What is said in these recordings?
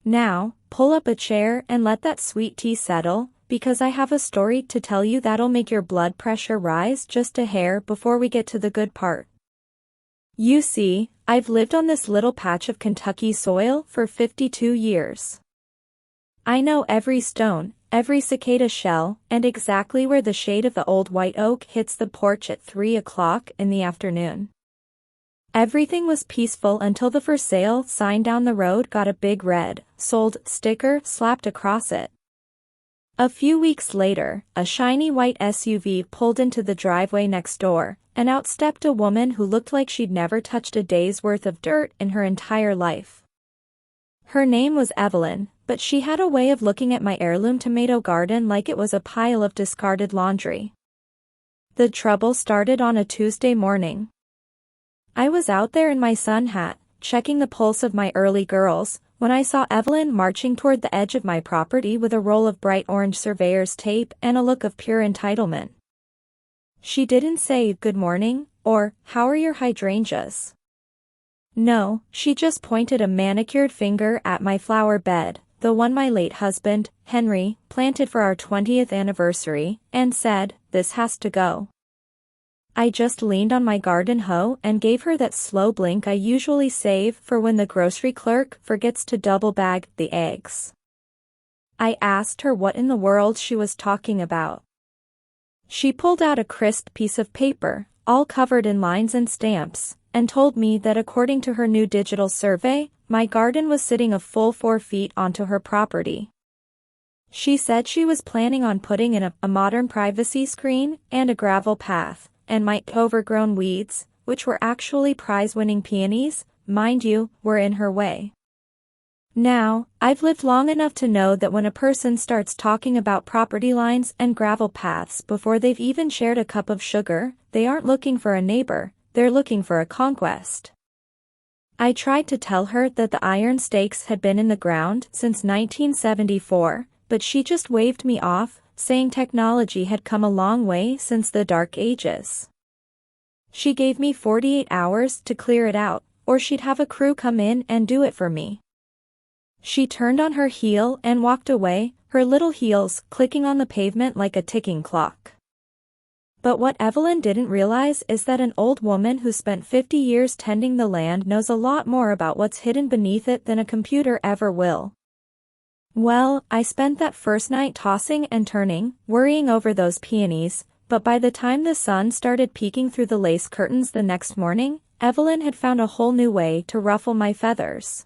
Now, pull up a chair and let that sweet tea settle, because I have a story to tell you that'll make your blood pressure rise just a hair before we get to the good part. You see, I've lived on this little patch of Kentucky soil for 52 years. I know every stone, every cicada shell, and exactly where the shade of the old white oak hits the porch at 3 o'clock in the afternoon. Everything was peaceful until the for sale sign down the road got a big red, sold sticker slapped across it. A few weeks later, a shiny white SUV pulled into the driveway next door, and out stepped a woman who looked like she'd never touched a day's worth of dirt in her entire life. Her name was Evelyn, but she had a way of looking at my heirloom tomato garden like it was a pile of discarded laundry. The trouble started on a Tuesday morning. I was out there in my sun hat, checking the pulse of my early girls, when I saw Evelyn marching toward the edge of my property with a roll of bright orange surveyor's tape and a look of pure entitlement. She didn't say good morning, or how are your hydrangeas? No, she just pointed a manicured finger at my flower bed, the one my late husband, Henry, planted for our 20th anniversary, and said, "This has to go." I just leaned on my garden hoe and gave her that slow blink I usually save for when the grocery clerk forgets to double bag the eggs. I asked her what in the world she was talking about. She pulled out a crisp piece of paper, all covered in lines and stamps, and told me that according to her new digital survey, my garden was sitting a full 4 feet onto her property. She said she was planning on putting in a modern privacy screen and a gravel path, and my overgrown weeds, which were actually prize-winning peonies, mind you, were in her way. Now, I've lived long enough to know that when a person starts talking about property lines and gravel paths before they've even shared a cup of sugar, they aren't looking for a neighbor, they're looking for a conquest. I tried to tell her that the iron stakes had been in the ground since 1974, but she just waved me off, saying technology had come a long way since the Dark Ages. She gave me 48 hours to clear it out, or she'd have a crew come in and do it for me. She turned on her heel and walked away, her little heels clicking on the pavement like a ticking clock. But what Evelyn didn't realize is that an old woman who spent 50 years tending the land knows a lot more about what's hidden beneath it than a computer ever will. Well, I spent that first night tossing and turning, worrying over those peonies, but by the time the sun started peeking through the lace curtains the next morning, Evelyn had found a whole new way to ruffle my feathers.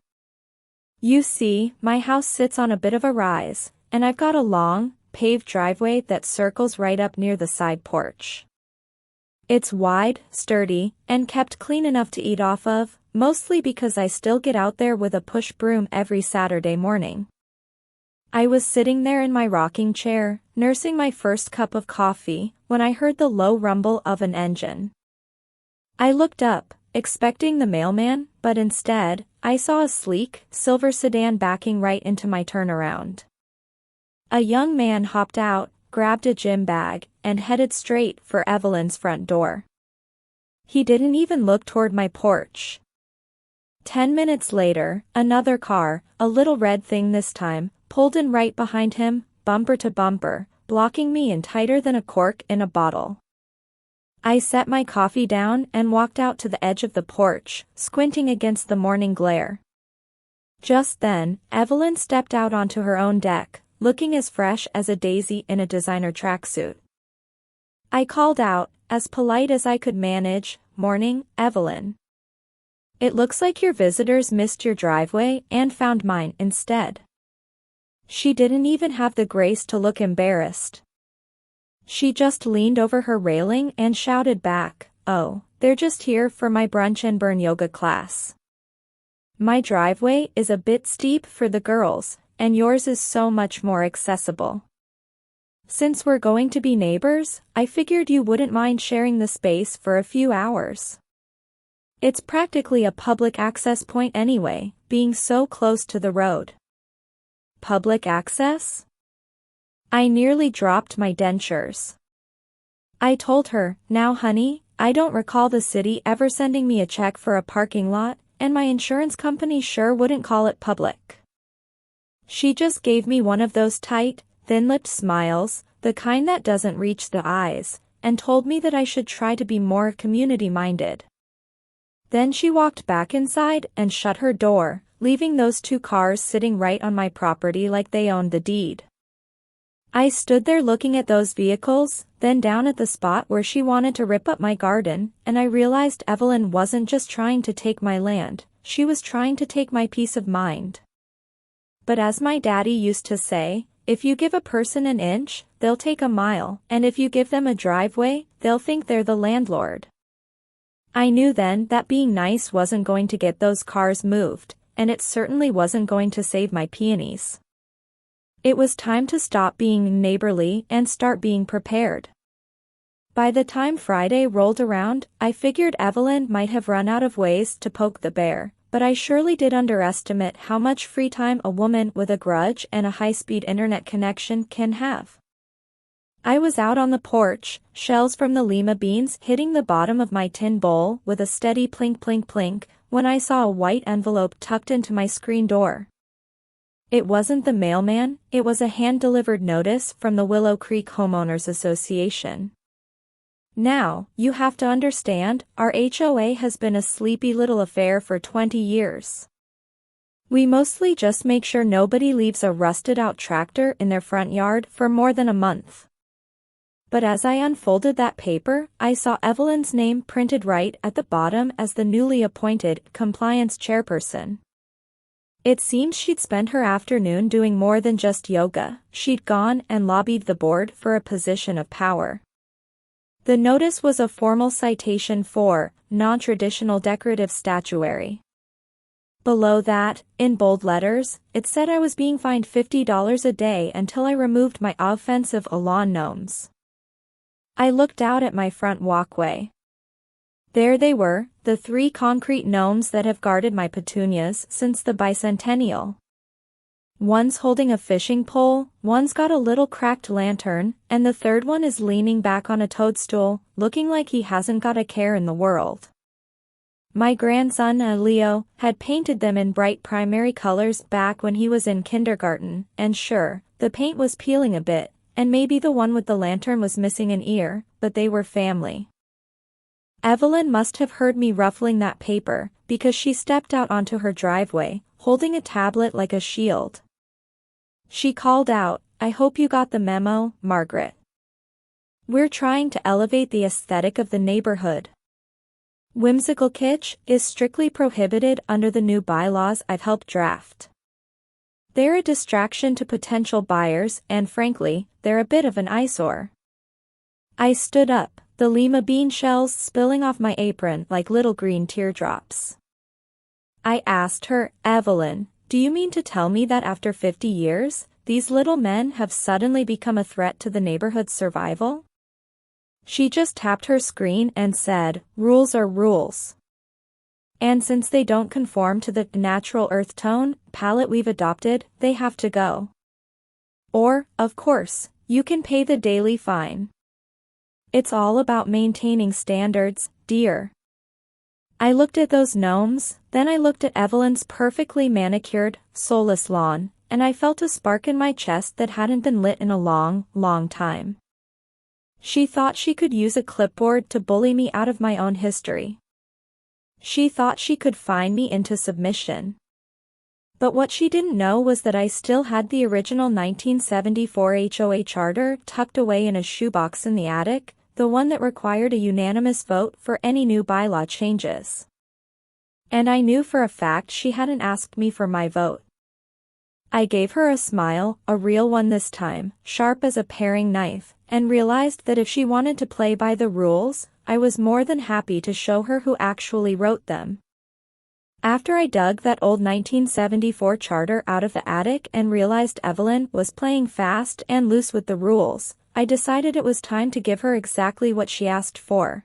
You see, my house sits on a bit of a rise, and I've got a long, paved driveway that circles right up near the side porch. It's wide, sturdy, and kept clean enough to eat off of, mostly because I still get out there with a push broom every Saturday morning. I was sitting there in my rocking chair, nursing my first cup of coffee, when I heard the low rumble of an engine. I looked up, expecting the mailman, but instead, I saw a sleek, silver sedan backing right into my turnaround. A young man hopped out, grabbed a gym bag, and headed straight for Evelyn's front door. He didn't even look toward my porch. 10 minutes later, another car, a little red thing this time, pulled in right behind him, bumper to bumper, blocking me in tighter than a cork in a bottle. I set my coffee down and walked out to the edge of the porch, squinting against the morning glare. Just then, Evelyn stepped out onto her own deck, looking as fresh as a daisy in a designer tracksuit. I called out, as polite as I could manage, "Morning, Evelyn. It looks like your visitors missed your driveway and found mine instead." She didn't even have the grace to look embarrassed. She just leaned over her railing and shouted back, "Oh, they're just here for my brunch and burn yoga class. My driveway is a bit steep for the girls, and yours is so much more accessible. Since we're going to be neighbors, I figured you wouldn't mind sharing the space for a few hours. It's practically a public access point anyway, being so close to the road." Public access? I nearly dropped my dentures. I told her, "Now honey, I don't recall the city ever sending me a check for a parking lot, and my insurance company sure wouldn't call it public." She just gave me one of those tight, thin-lipped smiles, the kind that doesn't reach the eyes, and told me that I should try to be more community-minded. Then she walked back inside and shut her door, leaving those 2 cars sitting right on my property like they owned the deed. I stood there looking at those vehicles, then down at the spot where she wanted to rip up my garden, and I realized Evelyn wasn't just trying to take my land, she was trying to take my peace of mind. But as my daddy used to say, if you give a person an inch, they'll take a mile, and if you give them a driveway, they'll think they're the landlord. I knew then that being nice wasn't going to get those cars moved, and it certainly wasn't going to save my peonies. It was time to stop being neighborly and start being prepared. By the time Friday rolled around, I figured Evelyn might have run out of ways to poke the bear, but I surely did underestimate how much free time a woman with a grudge and a high-speed internet connection can have. I was out on the porch, shells from the lima beans hitting the bottom of my tin bowl with a steady plink plink plink, when I saw a white envelope tucked into my screen door. It wasn't the mailman, it was a hand-delivered notice from the Willow Creek Homeowners Association. Now, you have to understand, our HOA has been a sleepy little affair for 20 years. We mostly just make sure nobody leaves a rusted-out tractor in their front yard for more than a month. But as I unfolded that paper, I saw Evelyn's name printed right at the bottom as the newly appointed compliance chairperson. It seems she'd spent her afternoon doing more than just yoga, she'd gone and lobbied the board for a position of power. The notice was a formal citation for non-traditional decorative statuary. Below that, in bold letters, it said I was being fined $50 a day until I removed my offensive lawn gnomes. I looked out at my front walkway. There they were, the 3 concrete gnomes that have guarded my petunias since the bicentennial. One's holding a fishing pole, one's got a little cracked lantern, and the third one is leaning back on a toadstool, looking like he hasn't got a care in the world. My grandson, Leo, had painted them in bright primary colors back when he was in kindergarten, and sure, the paint was peeling a bit, and maybe the one with the lantern was missing an ear, but they were family. Evelyn must have heard me ruffling that paper, because she stepped out onto her driveway, holding a tablet like a shield. She called out, "I hope you got the memo, Margaret. We're trying to elevate the aesthetic of the neighborhood. Whimsical kitsch is strictly prohibited under the new bylaws I've helped draft. They're a distraction to potential buyers and frankly, they're a bit of an eyesore." I stood up, the lima bean shells spilling off my apron like little green teardrops. I asked her, "Evelyn, do you mean to tell me that after 50 years, these little men have suddenly become a threat to the neighborhood's survival?" She just tapped her screen and said, "Rules are rules. And since they don't conform to the natural earth tone palette we've adopted, they have to go. Or, of course, you can pay the daily fine. It's all about maintaining standards, dear." I looked at those gnomes, then I looked at Evelyn's perfectly manicured, soulless lawn, and I felt a spark in my chest that hadn't been lit in a long, long time. She thought she could use a clipboard to bully me out of my own history. She thought she could fine me into submission. But what she didn't know was that I still had the original 1974 HOA charter tucked away in a shoebox in the attic, the one that required a unanimous vote for any new bylaw changes. And I knew for a fact she hadn't asked me for my vote. I gave her a smile, a real one this time, sharp as a paring knife, and realized that if she wanted to play by the rules, I was more than happy to show her who actually wrote them. After I dug that old 1974 charter out of the attic and realized Evelyn was playing fast and loose with the rules, I decided it was time to give her exactly what she asked for.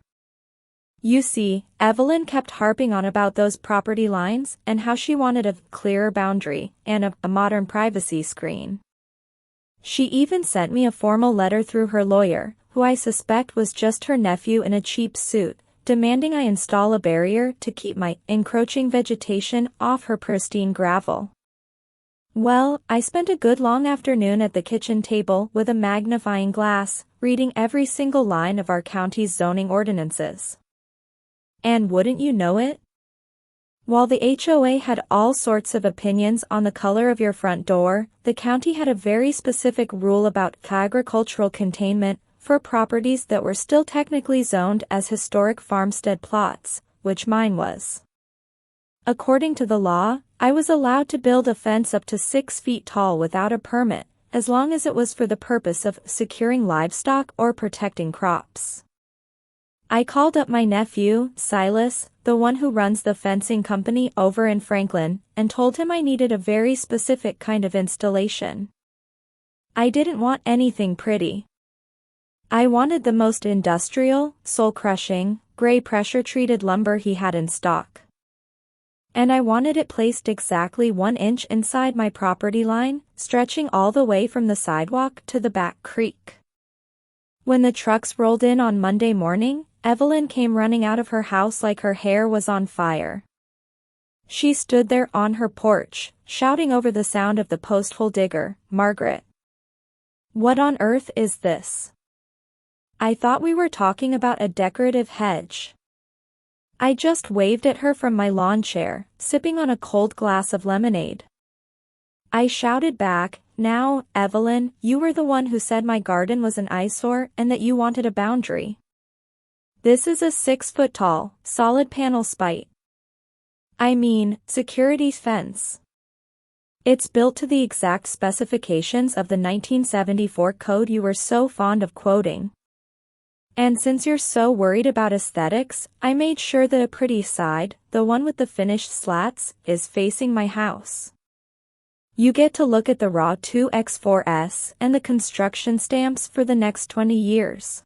You see, Evelyn kept harping on about those property lines and how she wanted a clearer boundary and a modern privacy screen. She even sent me a formal letter through her lawyer, who I suspect was just her nephew in a cheap suit, demanding I install a barrier to keep my encroaching vegetation off her pristine gravel. Well, I spent a good long afternoon at the kitchen table with a magnifying glass, reading every single line of our county's zoning ordinances. And wouldn't you know it? While the HOA had all sorts of opinions on the color of your front door, the county had a very specific rule about agricultural containment for properties that were still technically zoned as historic farmstead plots, which mine was. According to the law, I was allowed to build a fence up to 6 feet tall without a permit, as long as it was for the purpose of securing livestock or protecting crops. I called up my nephew, Silas, the one who runs the fencing company over in Franklin, and told him I needed a very specific kind of installation. I didn't want anything pretty. I wanted the most industrial, soul-crushing, gray pressure-treated lumber he had in stock. And I wanted it placed exactly 1 inch inside my property line, stretching all the way from the sidewalk to the back creek. When the trucks rolled in on Monday morning, Evelyn came running out of her house like her hair was on fire. She stood there on her porch, shouting over the sound of the posthole digger, "Margaret! What on earth is this?" I thought we were talking about a decorative hedge. I just waved at her from my lawn chair, sipping on a cold glass of lemonade. I shouted back, "Now, Evelyn, you were the one who said my garden was an eyesore and that you wanted a boundary. This is a 6-foot-tall, solid panel spite. I mean, security fence. It's built to the exact specifications of the 1974 code you were so fond of quoting. And since you're so worried about aesthetics, I made sure that a pretty side, the one with the finished slats, is facing my house. You get to look at the raw 2x4s and the construction stamps for the next 20 years.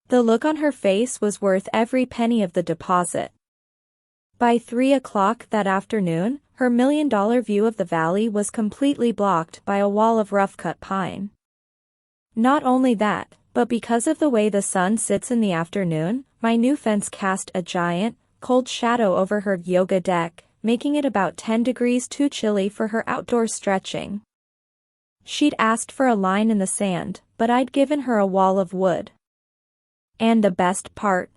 The look on her face was worth every penny of the deposit. By 3 o'clock that afternoon, her $1 million view of the valley was completely blocked by a wall of rough-cut pine. Not only that, but because of the way the sun sits in the afternoon, my new fence cast a giant, cold shadow over her yoga deck, making it about 10 degrees too chilly for her outdoor stretching. She'd asked for a line in the sand, but I'd given her a wall of wood. And the best part?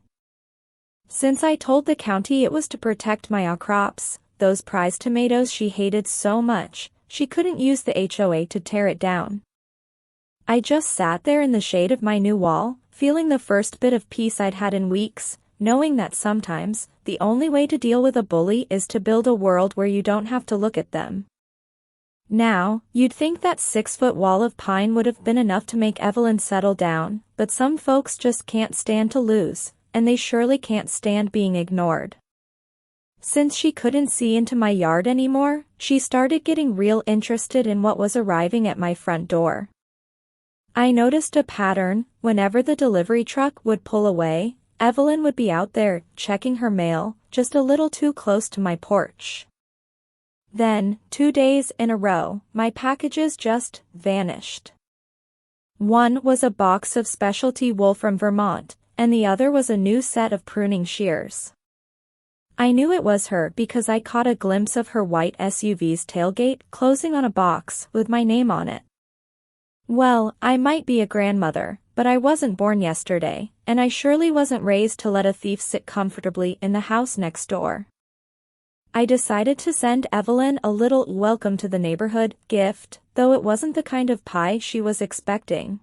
Since I told the county it was to protect my crops, those prize tomatoes she hated so much, she couldn't use the HOA to tear it down. I just sat there in the shade of my new wall, feeling the first bit of peace I'd had in weeks, knowing that sometimes, the only way to deal with a bully is to build a world where you don't have to look at them. Now, you'd think that 6-foot wall of pine would have been enough to make Evelyn settle down, but some folks just can't stand to lose, and they surely can't stand being ignored. Since she couldn't see into my yard anymore, she started getting real interested in what was arriving at my front door. I noticed a pattern. Whenever the delivery truck would pull away, Evelyn would be out there, checking her mail, just a little too close to my porch. Then, 2 days in a row, my packages just vanished. One was a box of specialty wool from Vermont, and the other was a new set of pruning shears. I knew it was her because I caught a glimpse of her white SUV's tailgate closing on a box with my name on it. Well, I might be a grandmother, but I wasn't born yesterday, and I surely wasn't raised to let a thief sit comfortably in the house next door. I decided to send Evelyn a little welcome to the neighborhood gift, though it wasn't the kind of pie she was expecting.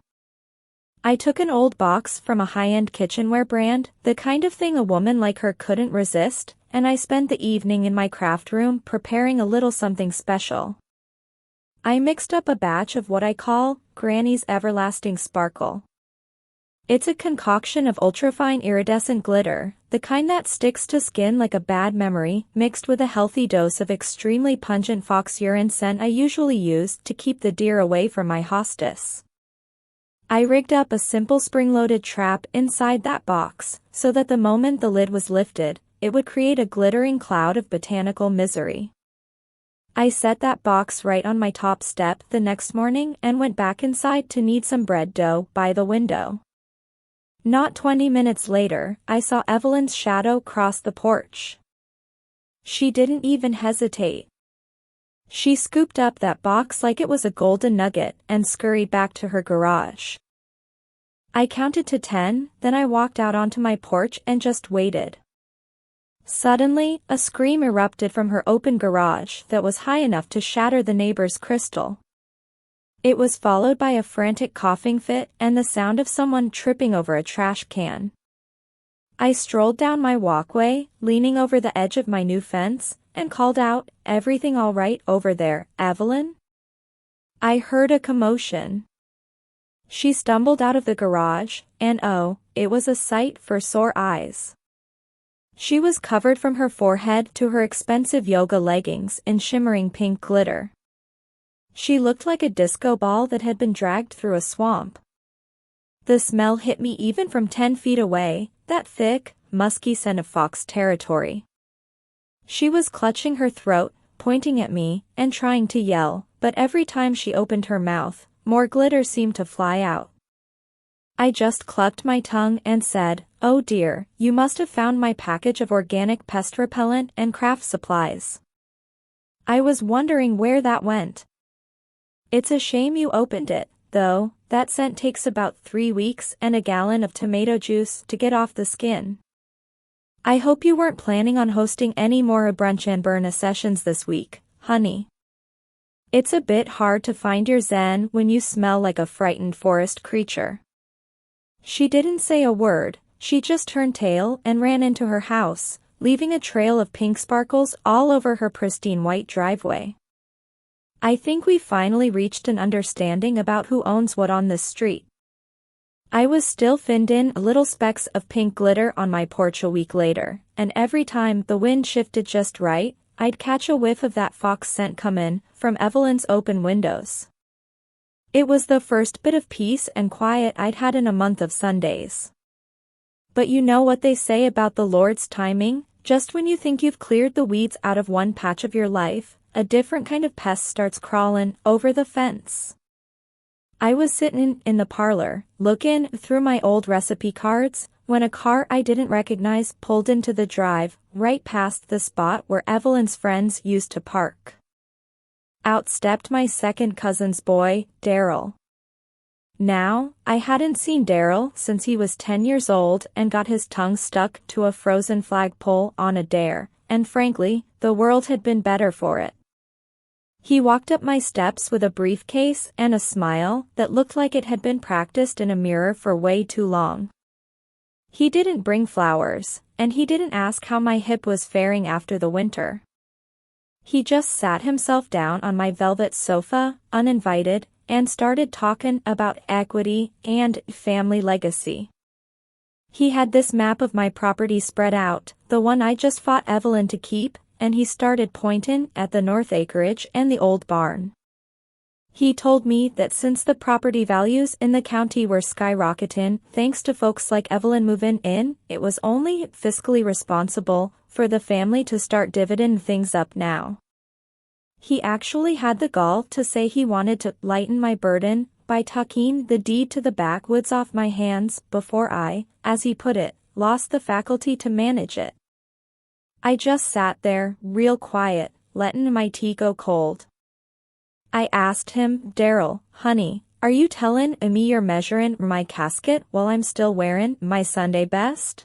I took an old box from a high-end kitchenware brand, the kind of thing a woman like her couldn't resist, and I spent the evening in my craft room preparing a little something special. I mixed up a batch of what I call Granny's Everlasting Sparkle. It's a concoction of ultrafine iridescent glitter, the kind that sticks to skin like a bad memory, mixed with a healthy dose of extremely pungent fox urine scent I usually use to keep the deer away from my hostess. I rigged up a simple spring-loaded trap inside that box, so that the moment the lid was lifted, it would create a glittering cloud of botanical misery. I set that box right on my top step the next morning and went back inside to knead some bread dough by the window. Not 20 minutes later, I saw Evelyn's shadow cross the porch. She didn't even hesitate. She scooped up that box like it was a golden nugget and scurried back to her garage. I counted to 10, then I walked out onto my porch and just waited. Suddenly, a scream erupted from her open garage that was high enough to shatter the neighbor's crystal. It was followed by a frantic coughing fit and the sound of someone tripping over a trash can. I strolled down my walkway, leaning over the edge of my new fence, and called out, "Everything all right over there, Evelyn?" I heard a commotion. She stumbled out of the garage, and oh, it was a sight for sore eyes. She was covered from her forehead to her expensive yoga leggings in shimmering pink glitter. She looked like a disco ball that had been dragged through a swamp. The smell hit me even from 10 feet away, that thick, musky scent of fox territory. She was clutching her throat, pointing at me, and trying to yell, but every time she opened her mouth, more glitter seemed to fly out. I just clucked my tongue and said, "Oh dear, you must have found my package of organic pest repellent and craft supplies. I was wondering where that went. It's a shame you opened it, though, that scent takes about 3 weeks and a gallon of tomato juice to get off the skin. I hope you weren't planning on hosting any more brunch and burn sessions this week, honey. It's a bit hard to find your zen when you smell like a frightened forest creature." She didn't say a word, she just turned tail and ran into her house, leaving a trail of pink sparkles all over her pristine white driveway. I think we finally reached an understanding about who owns what on this street. I was still finned in little specks of pink glitter on my porch a week later, and every time the wind shifted just right, I'd catch a whiff of that fox scent come in from Evelyn's open windows. It was the first bit of peace and quiet I'd had in a month of Sundays. But you know what they say about the Lord's timing, just when you think you've cleared the weeds out of one patch of your life, a different kind of pest starts crawling over the fence. I was sitting in the parlor, looking through my old recipe cards, when a car I didn't recognize pulled into the drive, right past the spot where Evelyn's friends used to park. Out stepped my second cousin's boy, Daryl. Now, I hadn't seen Daryl since he was 10 years old and got his tongue stuck to a frozen flagpole on a dare, and frankly, the world had been better for it. He walked up my steps with a briefcase and a smile that looked like it had been practiced in a mirror for way too long. He didn't bring flowers, and he didn't ask how my hip was faring after the winter. He just sat himself down on my velvet sofa, uninvited, and started talking about equity and family legacy. He had this map of my property spread out, the one I just fought Evelyn to keep, and he started pointing at the north acreage and the old barn. He told me that since the property values in the county were skyrocketing thanks to folks like Evelyn moving in, it was only fiscally responsible for the family to start dividending things up now. He actually had the gall to say he wanted to lighten my burden by tucking the deed to the backwoods off my hands before I, as he put it, lost the faculty to manage it. I just sat there, real quiet, letting my tea go cold. I asked him, "Daryl, honey, are you telling me you're measuring my casket while I'm still wearing my Sunday best?"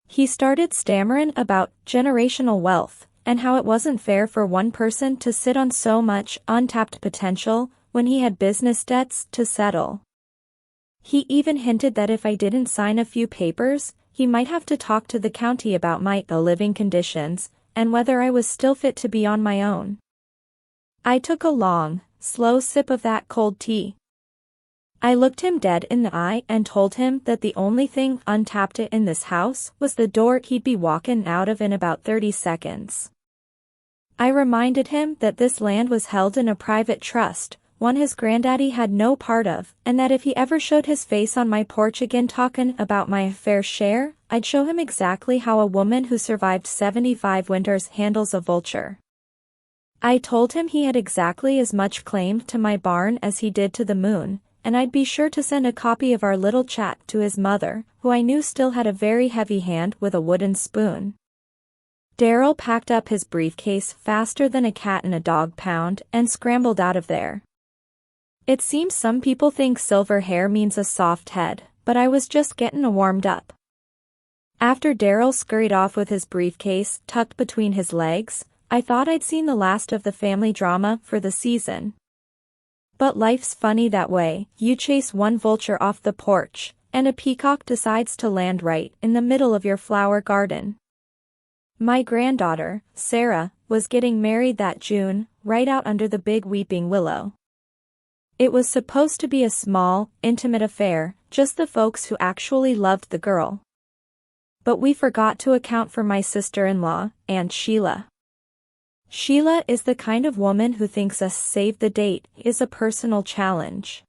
He started stammering about generational wealth, and how it wasn't fair for one person to sit on so much untapped potential when he had business debts to settle. He even hinted that if I didn't sign a few papers, he might have to talk to the county about my living conditions, and whether I was still fit to be on my own. I took a long, slow sip of that cold tea. I looked him dead in the eye and told him that the only thing untapped in this house was the door he'd be walking out of in about 30 seconds. I reminded him that this land was held in a private trust, one his granddaddy had no part of, and that if he ever showed his face on my porch again talking about my fair share, I'd show him exactly how a woman who survived 75 winters handles a vulture. I told him he had exactly as much claim to my barn as he did to the moon, and I'd be sure to send a copy of our little chat to his mother, who I knew still had a very heavy hand with a wooden spoon. Daryl packed up his briefcase faster than a cat in a dog pound and scrambled out of there. It seems some people think silver hair means a soft head, but I was just getting warmed up. After Daryl scurried off with his briefcase tucked between his legs, I thought I'd seen the last of the family drama for the season. But life's funny that way. You chase one vulture off the porch, and a peacock decides to land right in the middle of your flower garden. My granddaughter, Sarah, was getting married that June, right out under the big weeping willow. It was supposed to be a small, intimate affair, just the folks who actually loved the girl. But we forgot to account for my sister-in-law, Aunt Sheila. Sheila is the kind of woman who thinks a save the date is a personal challenge.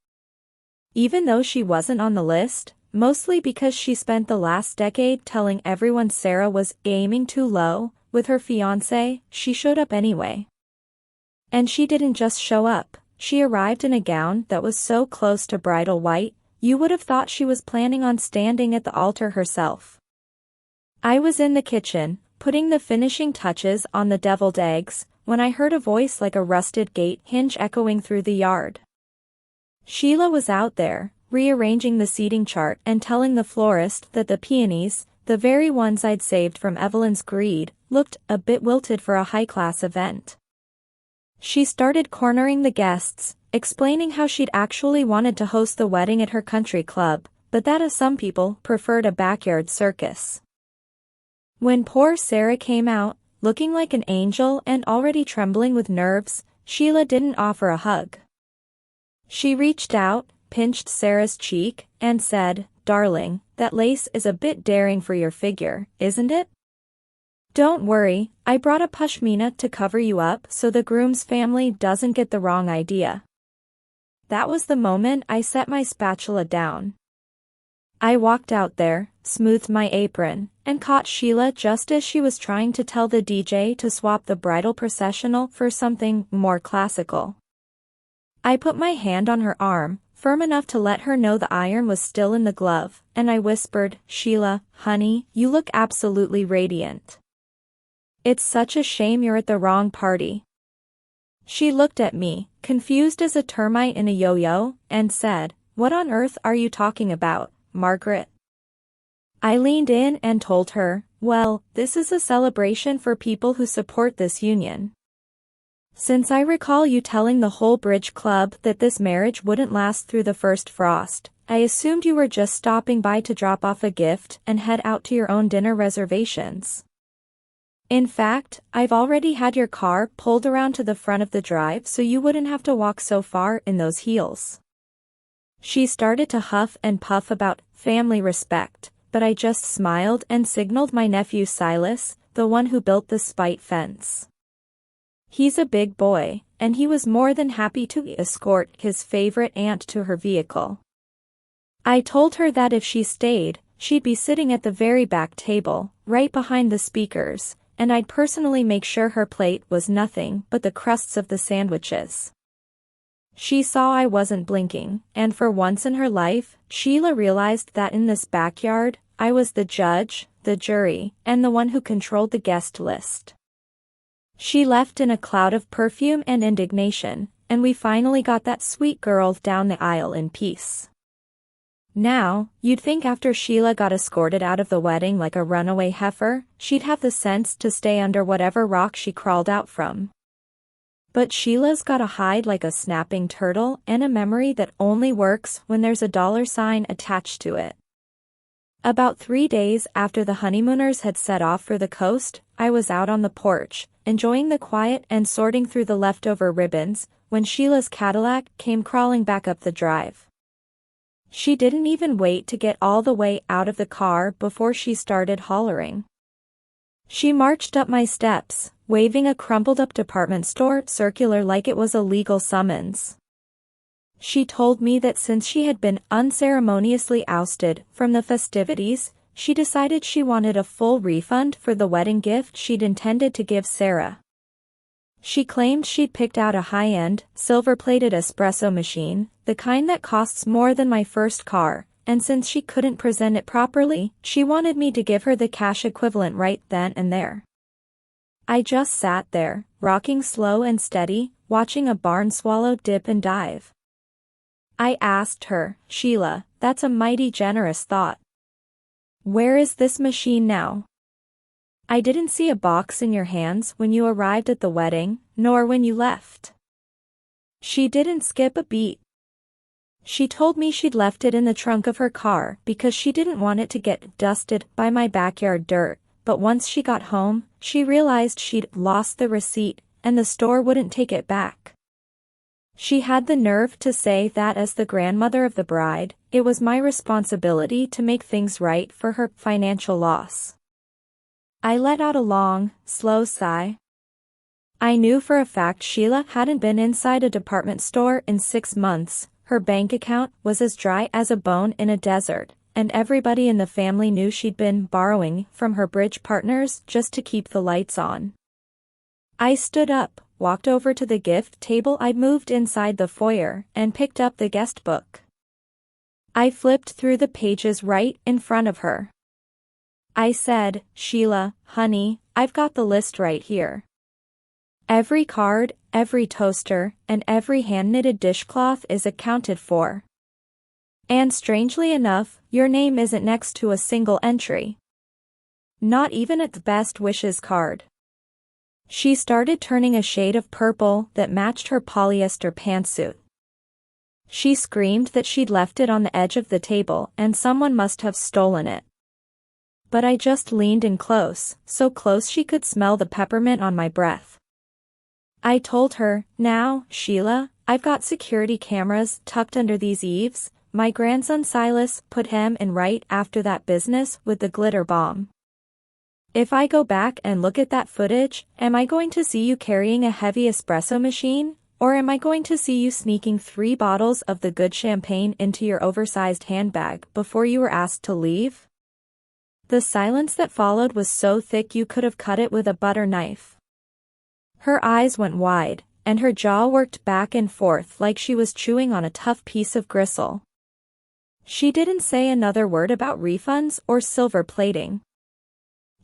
Even though she wasn't on the list, mostly because she spent the last decade telling everyone Sarah was aiming too low with her fiancé, she showed up anyway. And she didn't just show up, she arrived in a gown that was so close to bridal white, you would have thought she was planning on standing at the altar herself. I was in the kitchen, putting the finishing touches on the deviled eggs, when I heard a voice like a rusted gate hinge echoing through the yard. Sheila was out there, rearranging the seating chart and telling the florist that the peonies, the very ones I'd saved from Evelyn's greed, looked a bit wilted for a high-class event. She started cornering the guests, explaining how she'd actually wanted to host the wedding at her country club, but that some people preferred a backyard circus. When poor Sarah came out, looking like an angel and already trembling with nerves, Sheila didn't offer a hug. She reached out, pinched Sarah's cheek, and said, "Darling, that lace is a bit daring for your figure, isn't it? Don't worry, I brought a pashmina to cover you up so the groom's family doesn't get the wrong idea." That was the moment I set my spatula down. I walked out there, smoothed my apron, and caught Sheila just as she was trying to tell the DJ to swap the bridal processional for something more classical. I put my hand on her arm, firm enough to let her know the iron was still in the glove, and I whispered, "Sheila, honey, you look absolutely radiant. It's such a shame you're at the wrong party." She looked at me, confused as a termite in a yo-yo, and said, "What on earth are you talking about, Margaret?" I leaned in and told her, "Well, this is a celebration for people who support this union. Since I recall you telling the whole bridge club that this marriage wouldn't last through the first frost, I assumed you were just stopping by to drop off a gift and head out to your own dinner reservations. In fact, I've already had your car pulled around to the front of the drive so you wouldn't have to walk so far in those heels." She started to huff and puff about family respect, but I just smiled and signaled my nephew Silas, the one who built the spite fence. He's a big boy, and he was more than happy to escort his favorite aunt to her vehicle. I told her that if she stayed, she'd be sitting at the very back table, right behind the speakers, and I'd personally make sure her plate was nothing but the crusts of the sandwiches. She saw I wasn't blinking, and for once in her life, Sheila realized that in this backyard, I was the judge, the jury, and the one who controlled the guest list. She left in a cloud of perfume and indignation, and we finally got that sweet girl down the aisle in peace. Now, you'd think after Sheila got escorted out of the wedding like a runaway heifer, she'd have the sense to stay under whatever rock she crawled out from. But Sheila's got a hide like a snapping turtle and a memory that only works when there's a $sign attached to it. About 3 days after the honeymooners had set off for the coast, I was out on the porch, enjoying the quiet and sorting through the leftover ribbons, when Sheila's Cadillac came crawling back up the drive. She didn't even wait to get all the way out of the car before she started hollering. She marched up my steps, waving a crumpled-up department store circular like it was a legal summons. She told me that since she had been unceremoniously ousted from the festivities, she decided she wanted a full refund for the wedding gift she'd intended to give Sarah. She claimed she'd picked out a high-end, silver-plated espresso machine, the kind that costs more than my first car, and since she couldn't present it properly, she wanted me to give her the cash equivalent right then and there. I just sat there, rocking slow and steady, watching a barn swallow dip and dive. I asked her, Sheila, that's a mighty generous thought. Where is this machine now? I didn't see a box in your hands when you arrived at the wedding, nor when you left. She didn't skip a beat. She told me she'd left it in the trunk of her car because she didn't want it to get dusted by my backyard dirt, but once she got home, she realized she'd lost the receipt, and the store wouldn't take it back. She had the nerve to say that as the grandmother of the bride, it was my responsibility to make things right for her financial loss. I let out a long, slow sigh. I knew for a fact Sheila hadn't been inside a department store in 6 months, her bank account was as dry as a bone in a desert, and everybody in the family knew she'd been borrowing from her bridge partners just to keep the lights on. I stood up, walked over to the gift table I'd moved inside the foyer, and picked up the guest book. I flipped through the pages right in front of her. I said, Sheila, honey, I've got the list right here. Every card, every toaster, and every hand-knitted dishcloth is accounted for. And strangely enough, your name isn't next to a single entry. Not even at the best wishes card. She started turning a shade of purple that matched her polyester pantsuit. She screamed that she'd left it on the edge of the table and someone must have stolen it. But I just leaned in close, so close she could smell the peppermint on my breath. I told her, now, Sheila, I've got security cameras tucked under these eaves. My grandson Silas put him in right after that business with the glitter bomb. If I go back and look at that footage, am I going to see you carrying a heavy espresso machine, or am I going to see you sneaking 3 bottles of the good champagne into your oversized handbag before you were asked to leave? The silence that followed was so thick you could have cut it with a butter knife. Her eyes went wide, and her jaw worked back and forth like she was chewing on a tough piece of gristle. She didn't say another word about refunds or silver plating.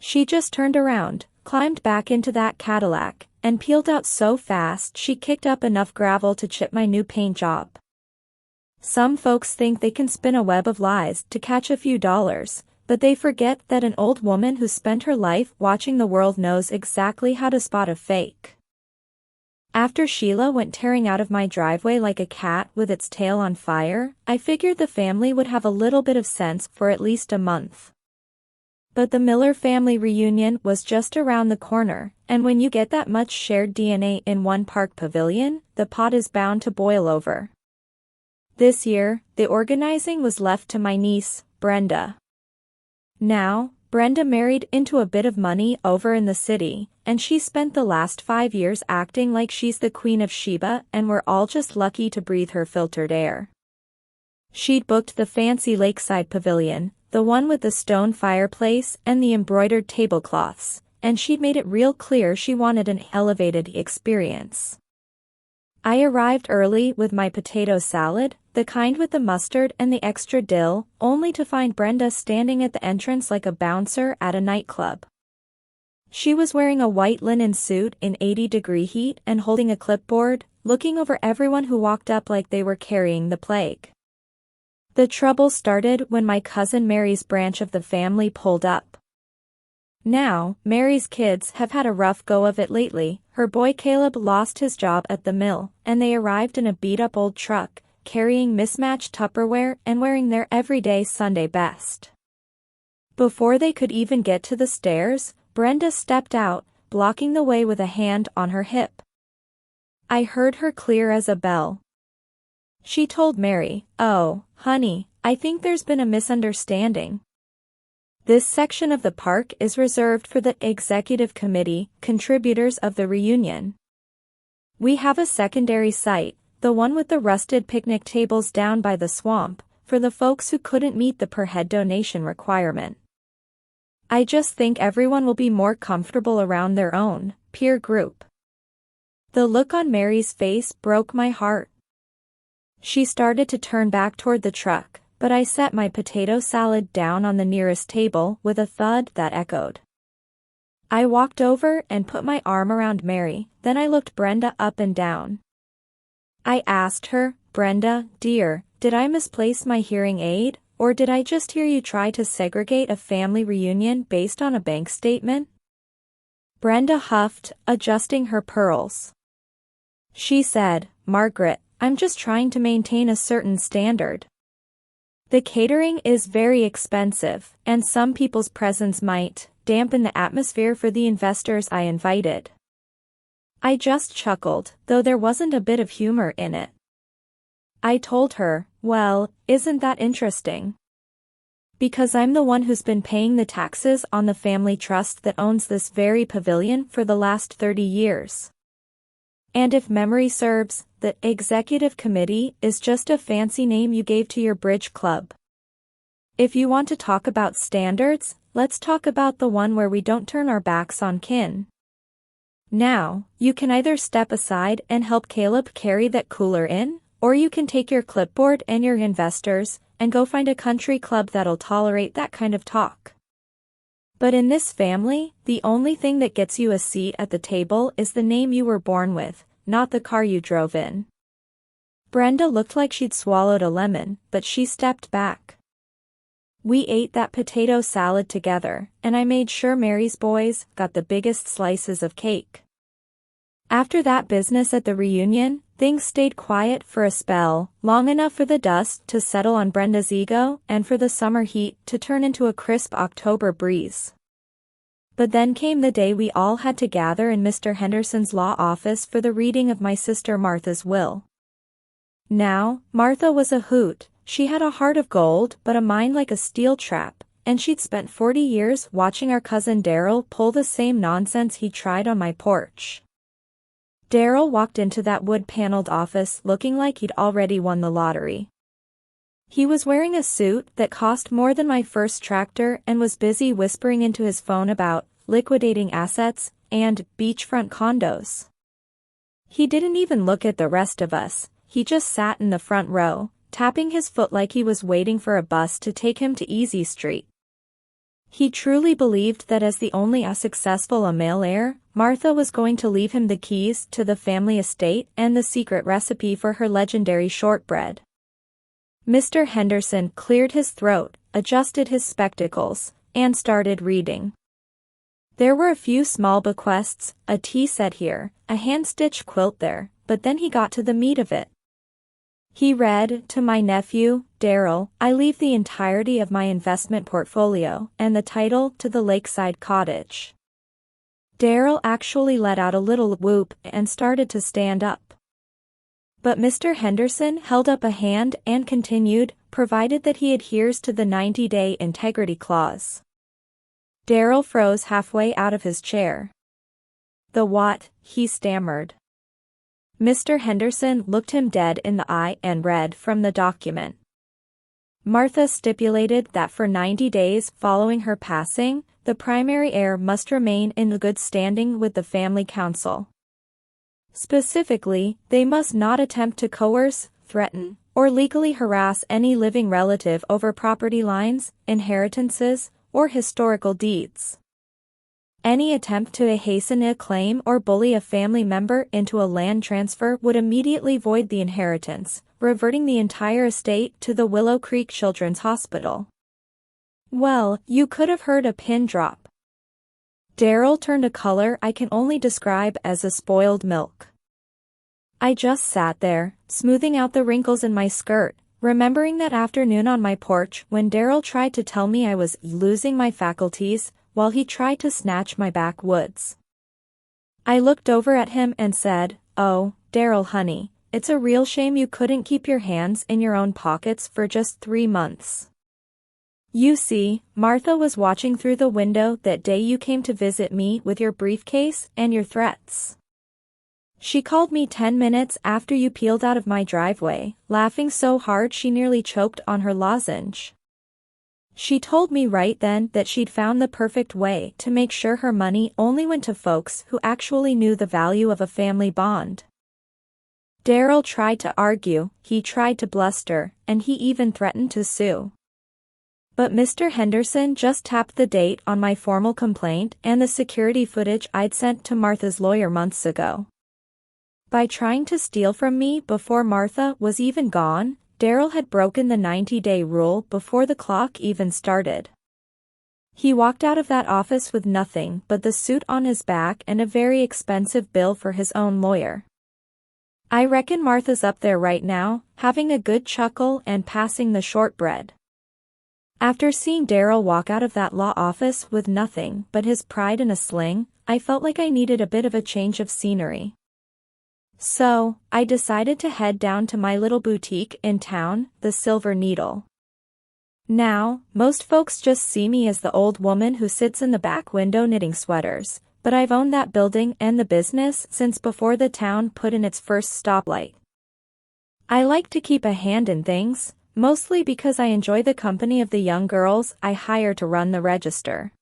She just turned around, climbed back into that Cadillac, and peeled out so fast she kicked up enough gravel to chip my new paint job. Some folks think they can spin a web of lies to catch a few dollars, but they forget that an old woman who spent her life watching the world knows exactly how to spot a fake. After Sheila went tearing out of my driveway like a cat with its tail on fire, I figured the family would have a little bit of sense for at least a month. But the Miller family reunion was just around the corner, and when you get that much shared DNA in one park pavilion, the pot is bound to boil over. This year, the organizing was left to my niece, Brenda. Now, Brenda married into a bit of money over in the city, and she spent the last 5 years acting like she's the Queen of Sheba and we're all just lucky to breathe her filtered air. She'd booked the fancy lakeside pavilion, the one with the stone fireplace and the embroidered tablecloths, and she'd made it real clear she wanted an elevated experience. I arrived early with my potato salad, the kind with the mustard and the extra dill, only to find Brenda standing at the entrance like a bouncer at a nightclub. She was wearing a white linen suit in 80-degree heat and holding a clipboard, looking over everyone who walked up like they were carrying the plague. The trouble started when my cousin Mary's branch of the family pulled up. Now, Mary's kids have had a rough go of it lately. Her boy Caleb lost his job at the mill, and they arrived in a beat-up old truck, carrying mismatched Tupperware and wearing their everyday Sunday best. Before they could even get to the stairs, Brenda stepped out, blocking the way with a hand on her hip. I heard her clear as a bell. She told Mary, "Oh, honey, I think there's been a misunderstanding. This section of the park is reserved for the executive committee, contributors of the reunion. We have a secondary site, the one with the rusted picnic tables down by the swamp, for the folks who couldn't meet the per-head donation requirement. I just think everyone will be more comfortable around their own peer group." The look on Mary's face broke my heart. She started to turn back toward the truck, but I set my potato salad down on the nearest table with a thud that echoed. I walked over and put my arm around Mary, then I looked Brenda up and down. I asked her, "Brenda, dear, did I misplace my hearing aid, or did I just hear you try to segregate a family reunion based on a bank statement?" Brenda huffed, adjusting her pearls. She said, "Margaret, I'm just trying to maintain a certain standard. The catering is very expensive, and some people's presence might dampen the atmosphere for the investors I invited." I just chuckled, though there wasn't a bit of humor in it. I told her, "Well, isn't that interesting? Because I'm the one who's been paying the taxes on the family trust that owns this very pavilion for the last 30 years. And if memory serves, the executive committee is just a fancy name you gave to your bridge club. If you want to talk about standards, let's talk about the one where we don't turn our backs on kin. Now, you can either step aside and help Caleb carry that cooler in, or you can take your clipboard and your investors and go find a country club that'll tolerate that kind of talk. But in this family, the only thing that gets you a seat at the table is the name you were born with, not the car you drove in." Brenda looked like she'd swallowed a lemon, but she stepped back. We ate that potato salad together, and I made sure Mary's boys got the biggest slices of cake. After that business at the reunion, things stayed quiet for a spell, long enough for the dust to settle on Brenda's ego and for the summer heat to turn into a crisp October breeze. But then came the day we all had to gather in Mr. Henderson's law office for the reading of my sister Martha's will. Now, Martha was a hoot. She had a heart of gold but a mind like a steel trap, and she'd spent 40 years watching our cousin Daryl pull the same nonsense he tried on my porch. Daryl walked into that wood-paneled office looking like he'd already won the lottery. He was wearing a suit that cost more than my first tractor and was busy whispering into his phone about liquidating assets and beachfront condos. He didn't even look at the rest of us, he just sat in the front row, tapping his foot like he was waiting for a bus to take him to Easy Street. He truly believed that as the only successful male heir, Martha was going to leave him the keys to the family estate and the secret recipe for her legendary shortbread. Mr. Henderson cleared his throat, adjusted his spectacles, and started reading. There were a few small bequests, a tea set here, a hand-stitched quilt there, but then he got to the meat of it. He read, "To my nephew, Daryl, I leave the entirety of my investment portfolio and the title to the lakeside cottage." Daryl actually let out a little whoop and started to stand up. But Mr. Henderson held up a hand and continued, "Provided that he adheres to the 90-day integrity clause." Daryl froze halfway out of his chair. "The what?" he stammered. Mr. Henderson looked him dead in the eye and read from the document. Martha stipulated that for 90 days following her passing, the primary heir must remain in good standing with the family council. Specifically, they must not attempt to coerce, threaten, or legally harass any living relative over property lines, inheritances, or historical deeds. Any attempt to hasten a claim or bully a family member into a land transfer would immediately void the inheritance, reverting the entire estate to the Willow Creek Children's Hospital. Well, you could have heard a pin drop. Daryl turned a color I can only describe as a spoiled milk. I just sat there, smoothing out the wrinkles in my skirt, remembering that afternoon on my porch when Daryl tried to tell me I was losing my faculties, while he tried to snatch my backwoods. I looked over at him and said, "Oh, Daryl honey, it's a real shame you couldn't keep your hands in your own pockets for just 3 months. You see, Martha was watching through the window that day you came to visit me with your briefcase and your threats. She called me 10 minutes after you peeled out of my driveway, laughing so hard she nearly choked on her lozenge. She told me right then that she'd found the perfect way to make sure her money only went to folks who actually knew the value of a family bond." Daryl tried to argue, he tried to bluster, and he even threatened to sue. But Mr. Henderson just tapped the date on my formal complaint and the security footage I'd sent to Martha's lawyer months ago. By trying to steal from me before Martha was even gone, Daryl had broken the 90-day rule before the clock even started. He walked out of that office with nothing but the suit on his back and a very expensive bill for his own lawyer. I reckon Martha's up there right now, having a good chuckle and passing the shortbread. After seeing Daryl walk out of that law office with nothing but his pride in a sling, I felt like I needed a bit of a change of scenery. So, I decided to head down to my little boutique in town, the Silver Needle. Now, most folks just see me as the old woman who sits in the back window knitting sweaters, but I've owned that building and the business since before the town put in its first stoplight. I like to keep a hand in things, mostly because I enjoy the company of the young girls I hire to run the register.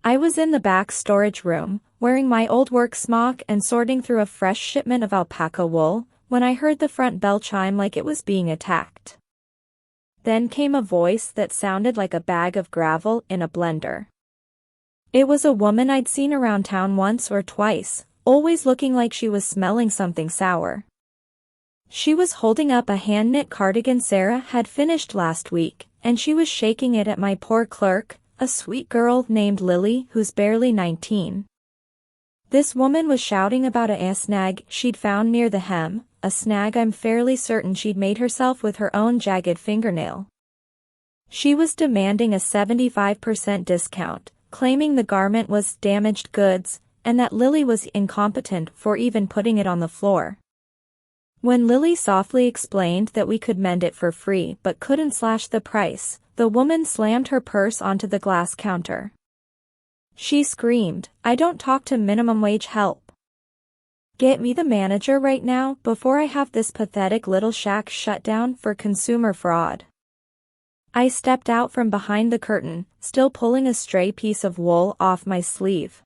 I was in the back storage room, wearing my old work smock and sorting through a fresh shipment of alpaca wool, when I heard the front bell chime like it was being attacked. Then came a voice that sounded like a bag of gravel in a blender. It was a woman I'd seen around town once or twice, always looking like she was smelling something sour. She was holding up a hand-knit cardigan Sarah had finished last week, and she was shaking it at my poor clerk, a sweet girl named Lily who's barely 19. This woman was shouting about a snag she'd found near the hem, a snag I'm fairly certain she'd made herself with her own jagged fingernail. She was demanding a 75% discount, claiming the garment was damaged goods, and that Lily was incompetent for even putting it on the floor. When Lily softly explained that we could mend it for free but couldn't slash the price, the woman slammed her purse onto the glass counter. She screamed, "I don't talk to minimum wage help. Get me the manager right now before I have this pathetic little shack shut down for consumer fraud." I stepped out from behind the curtain, still pulling a stray piece of wool off my sleeve.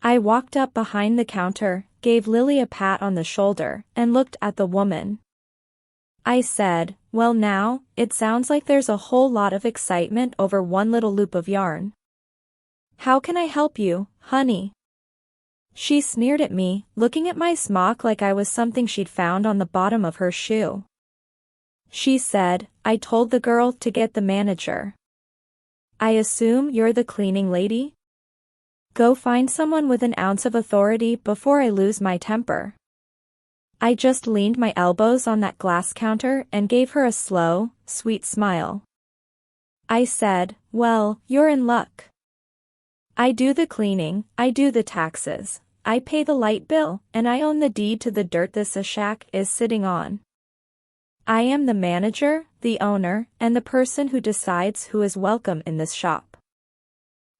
I walked up behind the counter, gave Lily a pat on the shoulder, and looked at the woman. I said, "Well now, it sounds like there's a whole lot of excitement over one little loop of yarn. How can I help you, honey?" She sneered at me, looking at my smock like I was something she'd found on the bottom of her shoe. She said, "I told the girl to get the manager. I assume you're the cleaning lady? Go find someone with an ounce of authority before I lose my temper." I just leaned my elbows on that glass counter and gave her a slow, sweet smile. I said, "Well, you're in luck. I do the cleaning, I do the taxes, I pay the light bill, and I own the deed to the dirt this shack is sitting on. I am the manager, the owner, and the person who decides who is welcome in this shop.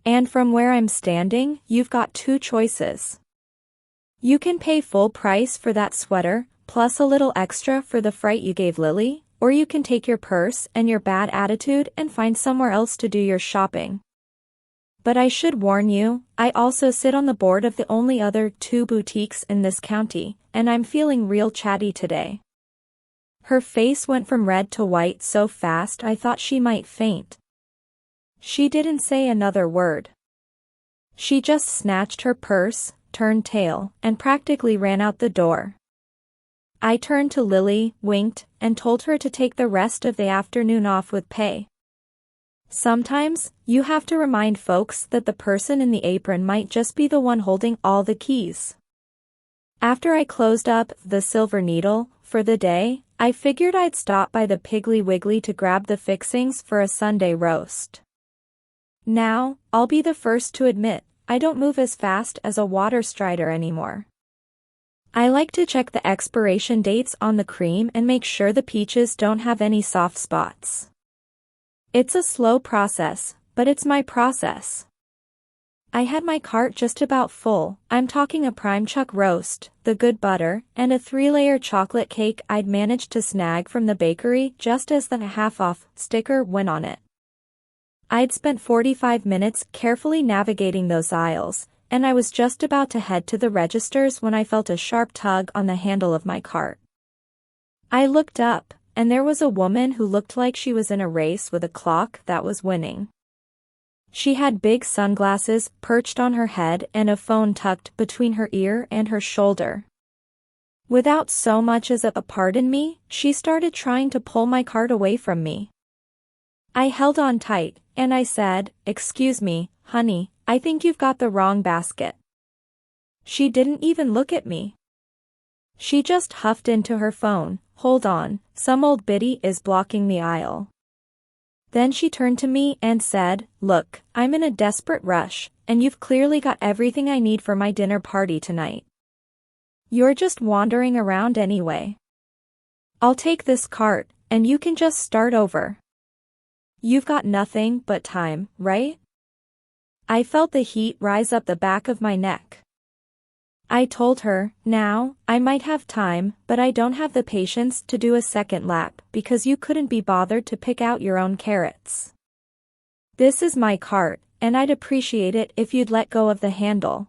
And from where I'm standing, you've got two choices. You can pay full price for that sweater, plus a little extra for the fright you gave Lily, or you can take your purse and your bad attitude and find somewhere else to do your shopping. But I should warn you, I also sit on the board of the only other 2 boutiques in this county, and I'm feeling real chatty today." Her face went from red to white so fast I thought she might faint. She didn't say another word. She just snatched her purse, turned tail, and practically ran out the door. I turned to Lily, winked, and told her to take the rest of the afternoon off with pay. Sometimes, you have to remind folks that the person in the apron might just be the one holding all the keys. After I closed up the Silver Needle for the day, I figured I'd stop by the Piggly Wiggly to grab the fixings for a Sunday roast. Now, I'll be the first to admit, I don't move as fast as a water strider anymore. I like to check the expiration dates on the cream and make sure the peaches don't have any soft spots. It's a slow process, but it's my process. I had my cart just about full. I'm talking a prime chuck roast, the good butter, and a 3-layer chocolate cake I'd managed to snag from the bakery just as the half-off sticker went on it. I'd spent 45 minutes carefully navigating those aisles, and I was just about to head to the registers when I felt a sharp tug on the handle of my cart. I looked up, and there was a woman who looked like she was in a race with a clock that was winning. She had big sunglasses perched on her head and a phone tucked between her ear and her shoulder. Without so much as a "pardon me," she started trying to pull my cart away from me. I held on tight, and I said, "Excuse me, honey, I think you've got the wrong basket." She didn't even look at me. She just huffed into her phone. "Hold on, some old biddy is blocking the aisle." Then she turned to me and said, "Look, I'm in a desperate rush, and you've clearly got everything I need for my dinner party tonight. You're just wandering around anyway. I'll take this cart, and you can just start over. You've got nothing but time, right?" I felt the heat rise up the back of my neck. I told her, "Now, I might have time, but I don't have the patience to do a second lap because you couldn't be bothered to pick out your own carrots. This is my cart, and I'd appreciate it if you'd let go of the handle."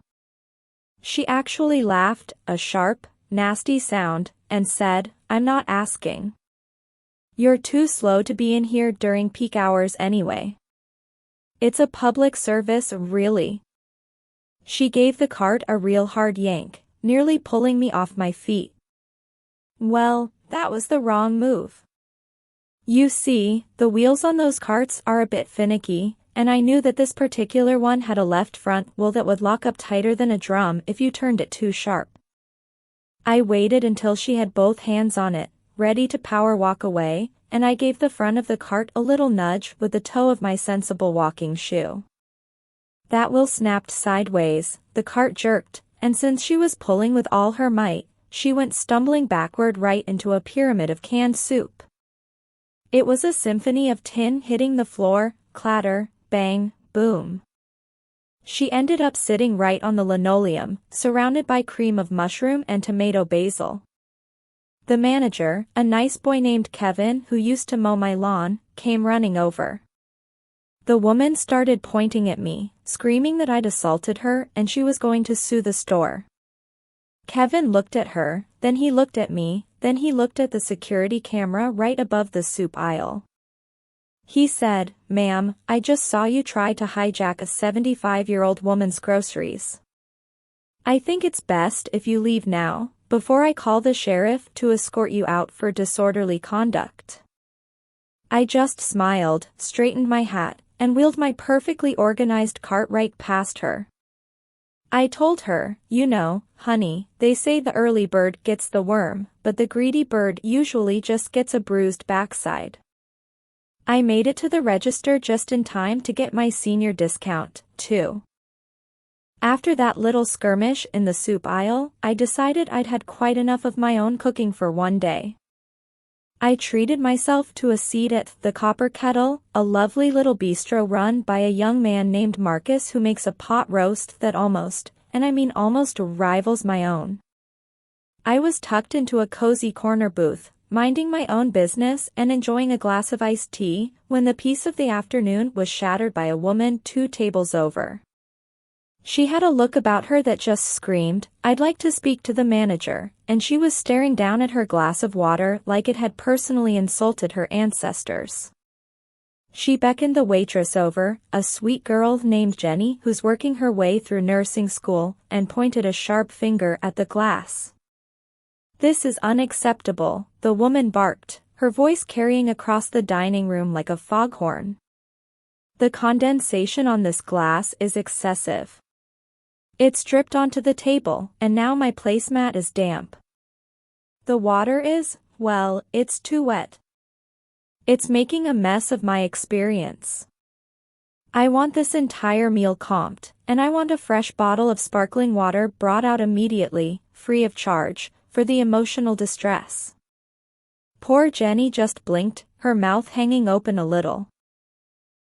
She actually laughed, a sharp, nasty sound, and said, "I'm not asking. You're too slow to be in here during peak hours anyway. It's a public service, really." She gave the cart a real hard yank, nearly pulling me off my feet. Well, that was the wrong move. You see, the wheels on those carts are a bit finicky, and I knew that this particular one had a left front wheel that would lock up tighter than a drum if you turned it too sharp. I waited until she had both hands on it, ready to power walk away, and I gave the front of the cart a little nudge with the toe of my sensible walking shoe. That wheel snapped sideways, the cart jerked, and since she was pulling with all her might, she went stumbling backward right into a pyramid of canned soup. It was a symphony of tin hitting the floor, clatter, bang, boom. She ended up sitting right on the linoleum, surrounded by cream of mushroom and tomato basil. The manager, a nice boy named Kevin who used to mow my lawn, came running over. The woman started pointing at me, screaming that I'd assaulted her and she was going to sue the store. Kevin looked at her, then he looked at me, then he looked at the security camera right above the soup aisle. He said, "Ma'am, I just saw you try to hijack a 75-year-old woman's groceries. I think it's best if you leave now, before I call the sheriff to escort you out for disorderly conduct." I just smiled, straightened my hat, and wheeled my perfectly organized cart right past her. I told her, "You know, honey, they say the early bird gets the worm, but the greedy bird usually just gets a bruised backside." I made it to the register just in time to get my senior discount, too. After that little skirmish in the soup aisle, I decided I'd had quite enough of my own cooking for one day. I treated myself to a seat at the Copper Kettle, a lovely little bistro run by a young man named Marcus who makes a pot roast that almost, and I mean almost, rivals my own. I was tucked into a cozy corner booth, minding my own business and enjoying a glass of iced tea, when the peace of the afternoon was shattered by a woman 2 tables over. She had a look about her that just screamed, "I'd like to speak to the manager," and she was staring down at her glass of water like it had personally insulted her ancestors. She beckoned the waitress over, a sweet girl named Jenny who's working her way through nursing school, and pointed a sharp finger at the glass. "This is unacceptable," the woman barked, her voice carrying across the dining room like a foghorn. "The condensation on this glass is excessive. It's dripped onto the table, and now my placemat is damp. The water is, well, it's too wet. It's making a mess of my experience. I want this entire meal comped, and I want a fresh bottle of sparkling water brought out immediately, free of charge, for the emotional distress." Poor Jenny just blinked, her mouth hanging open a little.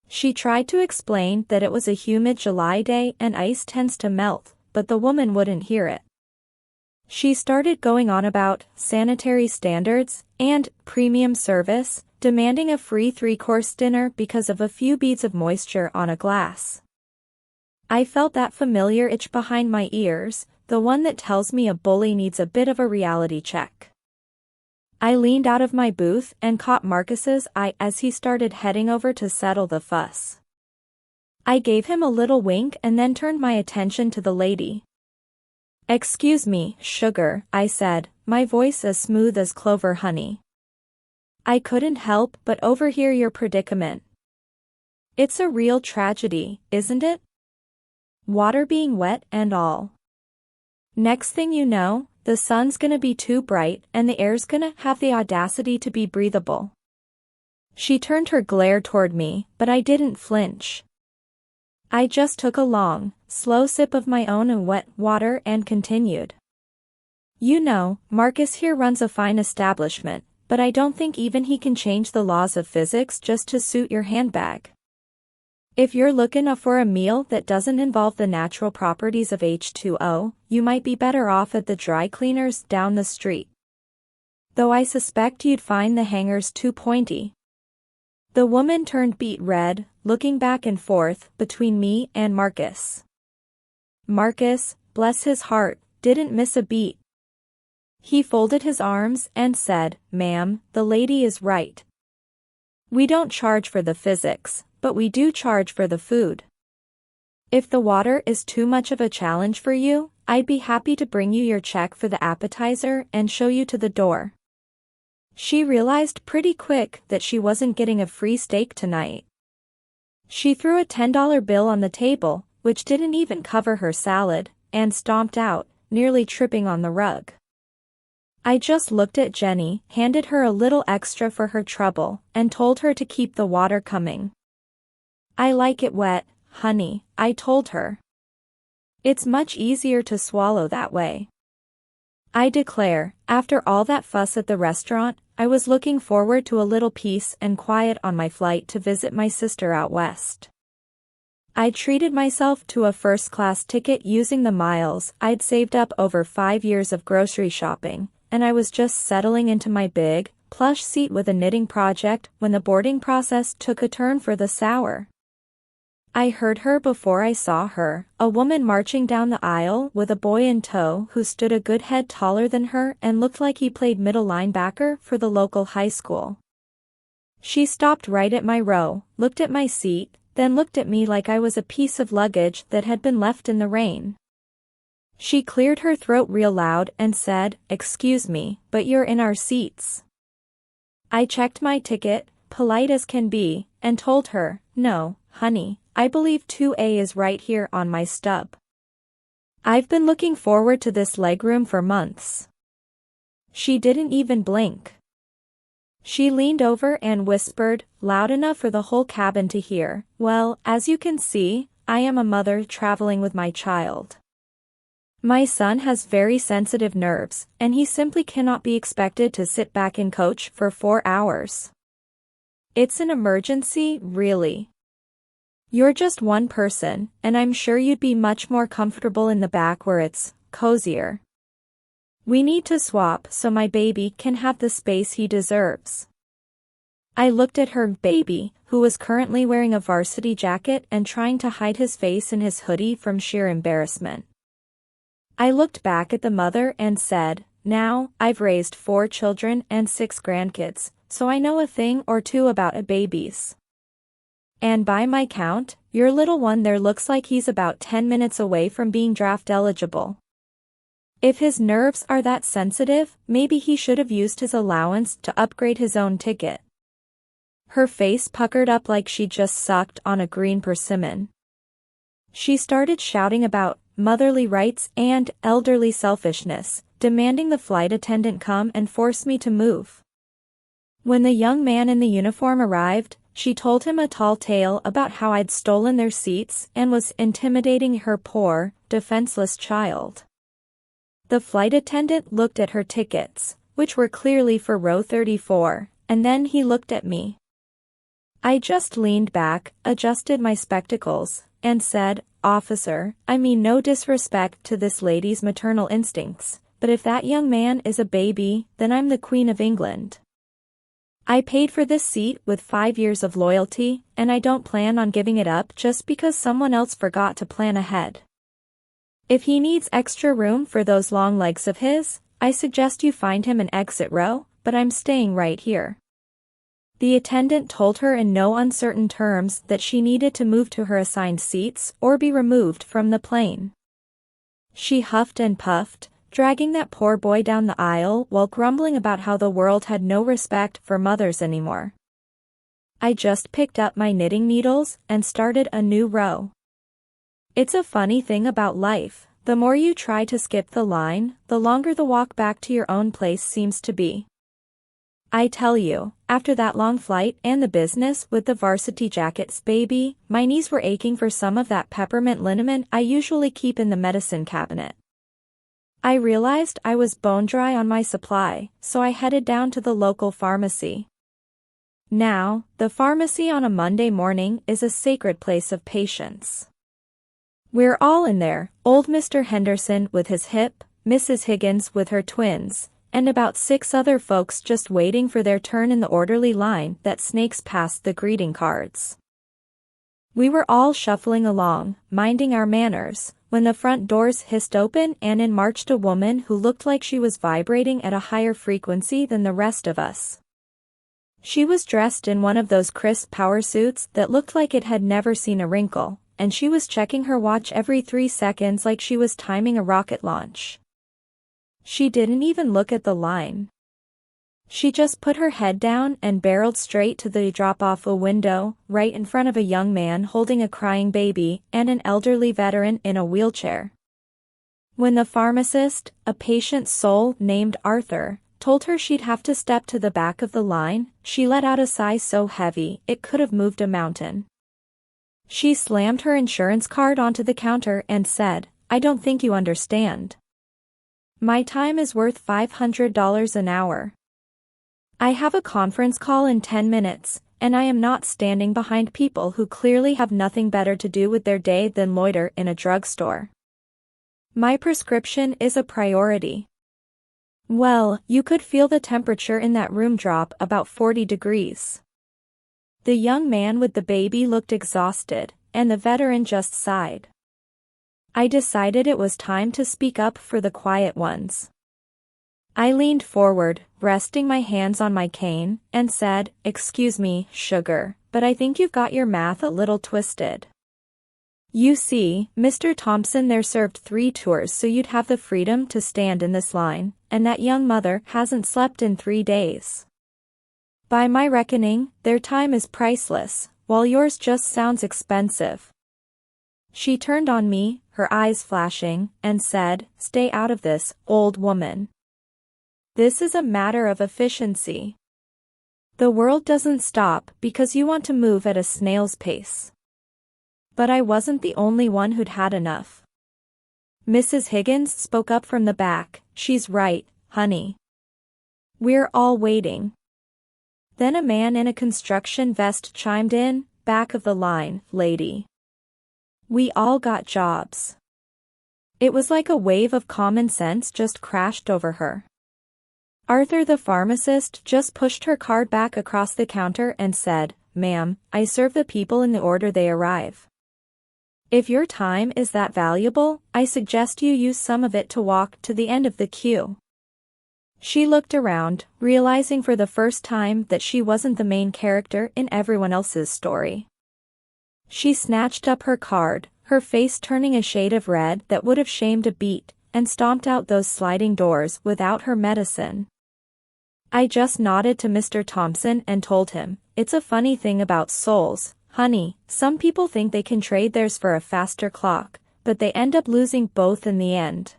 She tried to explain that it was a humid July day and ice tends to melt, but the woman wouldn't hear it. She started going on about sanitary standards and premium service, demanding a free 3-course dinner because of a few beads of moisture on a glass. I felt that familiar itch behind my ears, the one that tells me a bully needs a bit of a reality check. I leaned out of my booth and caught Marcus's eye as he started heading over to settle the fuss. I gave him a little wink and then turned my attention to the lady. "Excuse me, sugar," I said, my voice as smooth as clover honey. "I couldn't help but overhear your predicament. It's a real tragedy, isn't it? Water being wet and all. Next thing you know, the sun's gonna be too bright and the air's gonna have the audacity to be breathable." She turned her glare toward me, but I didn't flinch. I just took a long, slow sip of my own and wet water and continued. "You know, Marcus here runs a fine establishment, but I don't think even he can change the laws of physics just to suit your handbag. If you're looking for a meal that doesn't involve the natural properties of H2O, you might be better off at the dry cleaners down the street. Though I suspect you'd find the hangers too pointy." The woman turned beet red, looking back and forth between me and Marcus. Marcus, bless his heart, didn't miss a beat. He folded his arms and said, "Ma'am, the lady is right. We don't charge for the physics, but we do charge for the food. If the water is too much of a challenge for you, I'd be happy to bring you your check for the appetizer and show you to the door." She realized pretty quick that she wasn't getting a free steak tonight. She threw a $10 bill on the table, which didn't even cover her salad, and stomped out, nearly tripping on the rug. I just looked at Jenny, handed her a little extra for her trouble, and told her to keep the water coming. "I like it wet, honey," I told her. "It's much easier to swallow that way." I declare, after all that fuss at the restaurant, I was looking forward to a little peace and quiet on my flight to visit my sister out west. I treated myself to a first-class ticket using the miles I'd saved up over 5 years of grocery shopping, and I was just settling into my big, plush seat with a knitting project when the boarding process took a turn for the sour. I heard her before I saw her, a woman marching down the aisle with a boy in tow who stood a good head taller than her and looked like he played middle linebacker for the local high school. She stopped right at my row, looked at my seat, then looked at me like I was a piece of luggage that had been left in the rain. She cleared her throat real loud and said, "Excuse me, but you're in our seats." I checked my ticket, polite as can be, and told her, "No, honey, I believe 2A is right here on my stub. I've been looking forward to this legroom for months." She didn't even blink. She leaned over and whispered, loud enough for the whole cabin to hear, "Well, as you can see, I am a mother traveling with my child. My son has very sensitive nerves, and he simply cannot be expected to sit back in coach for 4 hours. It's an emergency, really. You're just one person, and I'm sure you'd be much more comfortable in the back where it's cozier. We need to swap so my baby can have the space he deserves." I looked at her baby, who was currently wearing a varsity jacket and trying to hide his face in his hoodie from sheer embarrassment. I looked back at the mother and said, "Now, I've raised 4 children and 6 grandkids, so I know a thing or two about babies. And by my count, your little one there looks like he's about 10 minutes away from being draft eligible. If his nerves are that sensitive, maybe he should have used his allowance to upgrade his own ticket." Her face puckered up like she just sucked on a green persimmon. She started shouting about motherly rights and elderly selfishness, demanding the flight attendant come and force me to move. When the young man in the uniform arrived, she told him a tall tale about how I'd stolen their seats and was intimidating her poor, defenseless child. The flight attendant looked at her tickets, which were clearly for row 34, and then he looked at me. I just leaned back, adjusted my spectacles, and said, "Officer, I mean no disrespect to this lady's maternal instincts, but if that young man is a baby, then I'm the Queen of England. I paid for this seat with 5 years of loyalty, and I don't plan on giving it up just because someone else forgot to plan ahead. If he needs extra room for those long legs of his, I suggest you find him an exit row, but I'm staying right here." The attendant told her in no uncertain terms that she needed to move to her assigned seats or be removed from the plane. She huffed and puffed, dragging that poor boy down the aisle while grumbling about how the world had no respect for mothers anymore. I just picked up my knitting needles and started a new row. It's a funny thing about life, the more you try to skip the line, the longer the walk back to your own place seems to be. I tell you, after that long flight and the business with the varsity jackets baby, my knees were aching for some of that peppermint liniment I usually keep in the medicine cabinet. I realized I was bone dry on my supply, so I headed down to the local pharmacy. Now, the pharmacy on a Monday morning is a sacred place of patience. We're all in there, old Mr. Henderson with his hip, Mrs. Higgins with her twins, and about 6 other folks just waiting for their turn in the orderly line that snakes past the greeting cards. We were all shuffling along, minding our manners, when the front doors hissed open and in marched a woman who looked like she was vibrating at a higher frequency than the rest of us. She was dressed in one of those crisp power suits that looked like it had never seen a wrinkle, and she was checking her watch every 3 seconds like she was timing a rocket launch. She didn't even look at the line. She just put her head down and barreled straight to the drop-off a window, right in front of a young man holding a crying baby and an elderly veteran in a wheelchair. When the pharmacist, a patient soul named Arthur, told her she'd have to step to the back of the line, she let out a sigh so heavy it could have moved a mountain. She slammed her insurance card onto the counter and said, "I don't think you understand. My time is worth $500 an hour. I have a conference call in 10 minutes, and I am not standing behind people who clearly have nothing better to do with their day than loiter in a drugstore. My prescription is a priority." Well, you could feel the temperature in that room drop about 40 degrees. The young man with the baby looked exhausted, and the veteran just sighed. I decided it was time to speak up for the quiet ones. I leaned forward, resting my hands on my cane, and said, "Excuse me, sugar, but I think you've got your math a little twisted. You see, Mr. Thompson there served 3 tours so you'd have the freedom to stand in this line, and that young mother hasn't slept in 3 days. By my reckoning, their time is priceless, while yours just sounds expensive." She turned on me, her eyes flashing, and said, "Stay out of this, old woman. This is a matter of efficiency. The world doesn't stop because you want to move at a snail's pace." But I wasn't the only one who'd had enough. Mrs. Higgins spoke up from the back, "She's right, honey. We're all waiting." Then a man in a construction vest chimed in, "Back of the line, lady. We all got jobs." It was like a wave of common sense just crashed over her. Arthur the pharmacist just pushed her card back across the counter and said, "Ma'am, I serve the people in the order they arrive. If your time is that valuable, I suggest you use some of it to walk to the end of the queue." She looked around, realizing for the first time that she wasn't the main character in everyone else's story. She snatched up her card, her face turning a shade of red that would have shamed a beet, and stomped out those sliding doors without her medicine. I just nodded to Mr. Thompson and told him, "It's a funny thing about souls, honey, some people think they can trade theirs for a faster clock, but they end up losing both in the end."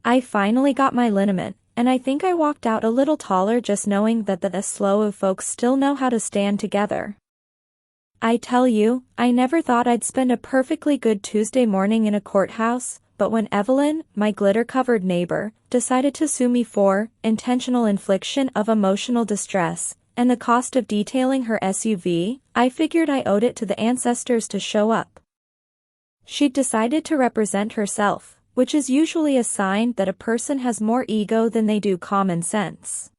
I finally got my liniment, and I think I walked out a little taller just knowing that the slow of folks still know how to stand together. I tell you, I never thought I'd spend a perfectly good Tuesday morning in a courthouse, but when Evelyn, my glitter-covered neighbor, decided to sue me for intentional infliction of emotional distress and the cost of detailing her SUV, I figured I owed it to the ancestors to show up. She'd decided to represent herself, which is usually a sign that a person has more ego than they do common sense.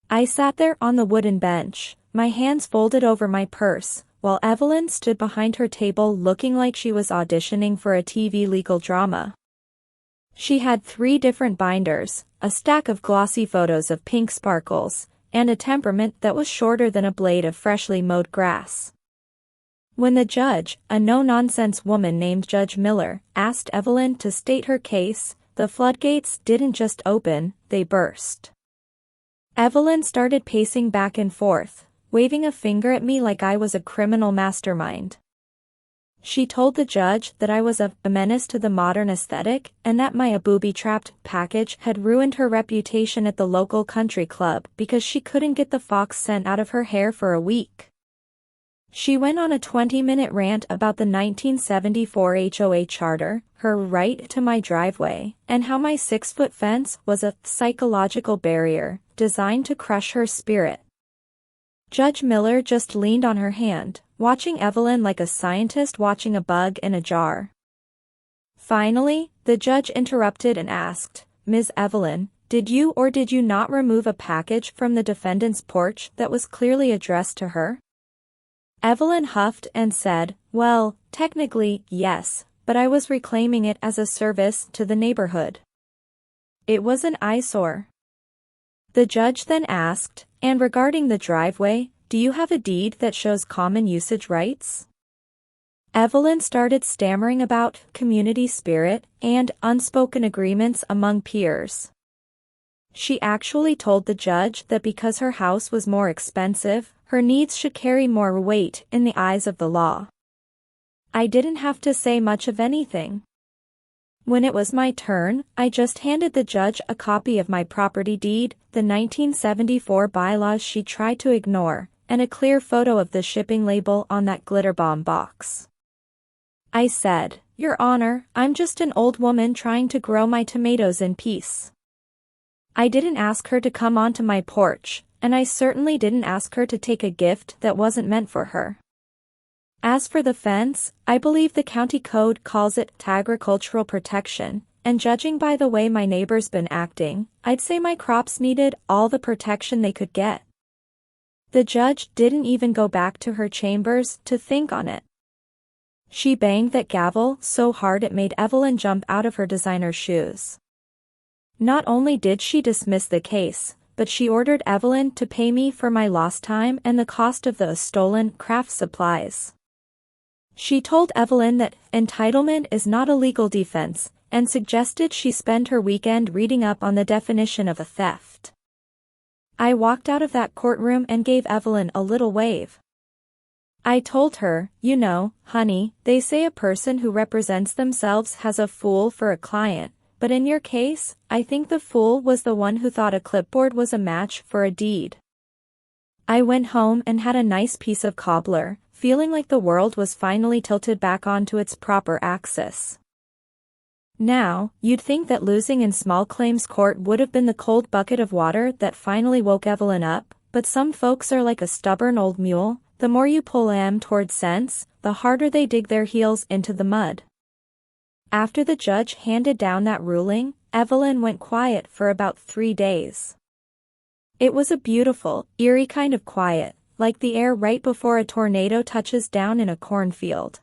I sat there on the wooden bench, my hands folded over my purse, while Evelyn stood behind her table looking like she was auditioning for a TV legal drama. She had 3 different binders, a stack of glossy photos of pink sparkles, and a temperament that was shorter than a blade of freshly mowed grass. When the judge, a no-nonsense woman named Judge Miller, asked Evelyn to state her case, the floodgates didn't just open, they burst. Evelyn started pacing back and forth, waving a finger at me like I was a criminal mastermind. She told the judge that I was a menace to the modern aesthetic and that my booby-trapped package had ruined her reputation at the local country club because she couldn't get the fox scent out of her hair for a week. She went on a 20-minute rant about the 1974 HOA charter, her right to my driveway, and how my 6-foot fence was a psychological barrier designed to crush her spirit. Judge Miller just leaned on her hand, watching Evelyn like a scientist watching a bug in a jar. Finally, the judge interrupted and asked, "Ms. Evelyn, did you or did you not remove a package from the defendant's porch that was clearly addressed to her?" Evelyn huffed and said, "Well, technically, yes, but I was reclaiming it as a service to the neighborhood. It was an eyesore." The judge then asked, "And regarding the driveway, do you have a deed that shows common usage rights?" Evelyn started stammering about community spirit and unspoken agreements among peers. She actually told the judge that because her house was more expensive, her needs should carry more weight in the eyes of the law. I didn't have to say much of anything. When it was my turn, I just handed the judge a copy of my property deed, the 1974 bylaws she tried to ignore, and a clear photo of the shipping label on that glitter bomb box. I said, "Your Honor, I'm just an old woman trying to grow my tomatoes in peace. I didn't ask her to come onto my porch, and I certainly didn't ask her to take a gift that wasn't meant for her. As for the fence, I believe the county code calls it agricultural protection, and judging by the way my neighbor's been acting, I'd say my crops needed all the protection they could get." The judge didn't even go back to her chambers to think on it. She banged that gavel so hard it made Evelyn jump out of her designer shoes. Not only did she dismiss the case, but she ordered Evelyn to pay me for my lost time and the cost of the stolen craft supplies. She told Evelyn that entitlement is not a legal defense, and suggested she spend her weekend reading up on the definition of a theft. I walked out of that courtroom and gave Evelyn a little wave. I told her, "You know, honey, they say a person who represents themselves has a fool for a client, but in your case, I think the fool was the one who thought a clipboard was a match for a deed." I went home and had a nice piece of cobbler, feeling like the world was finally tilted back onto its proper axis. Now, you'd think that losing in small claims court would have been the cold bucket of water that finally woke Evelyn up, but some folks are like a stubborn old mule. The more you pull them toward sense, the harder they dig their heels into the mud. After the judge handed down that ruling, Evelyn went quiet for about 3 days. It was a beautiful, eerie kind of quiet, like the air right before a tornado touches down in a cornfield.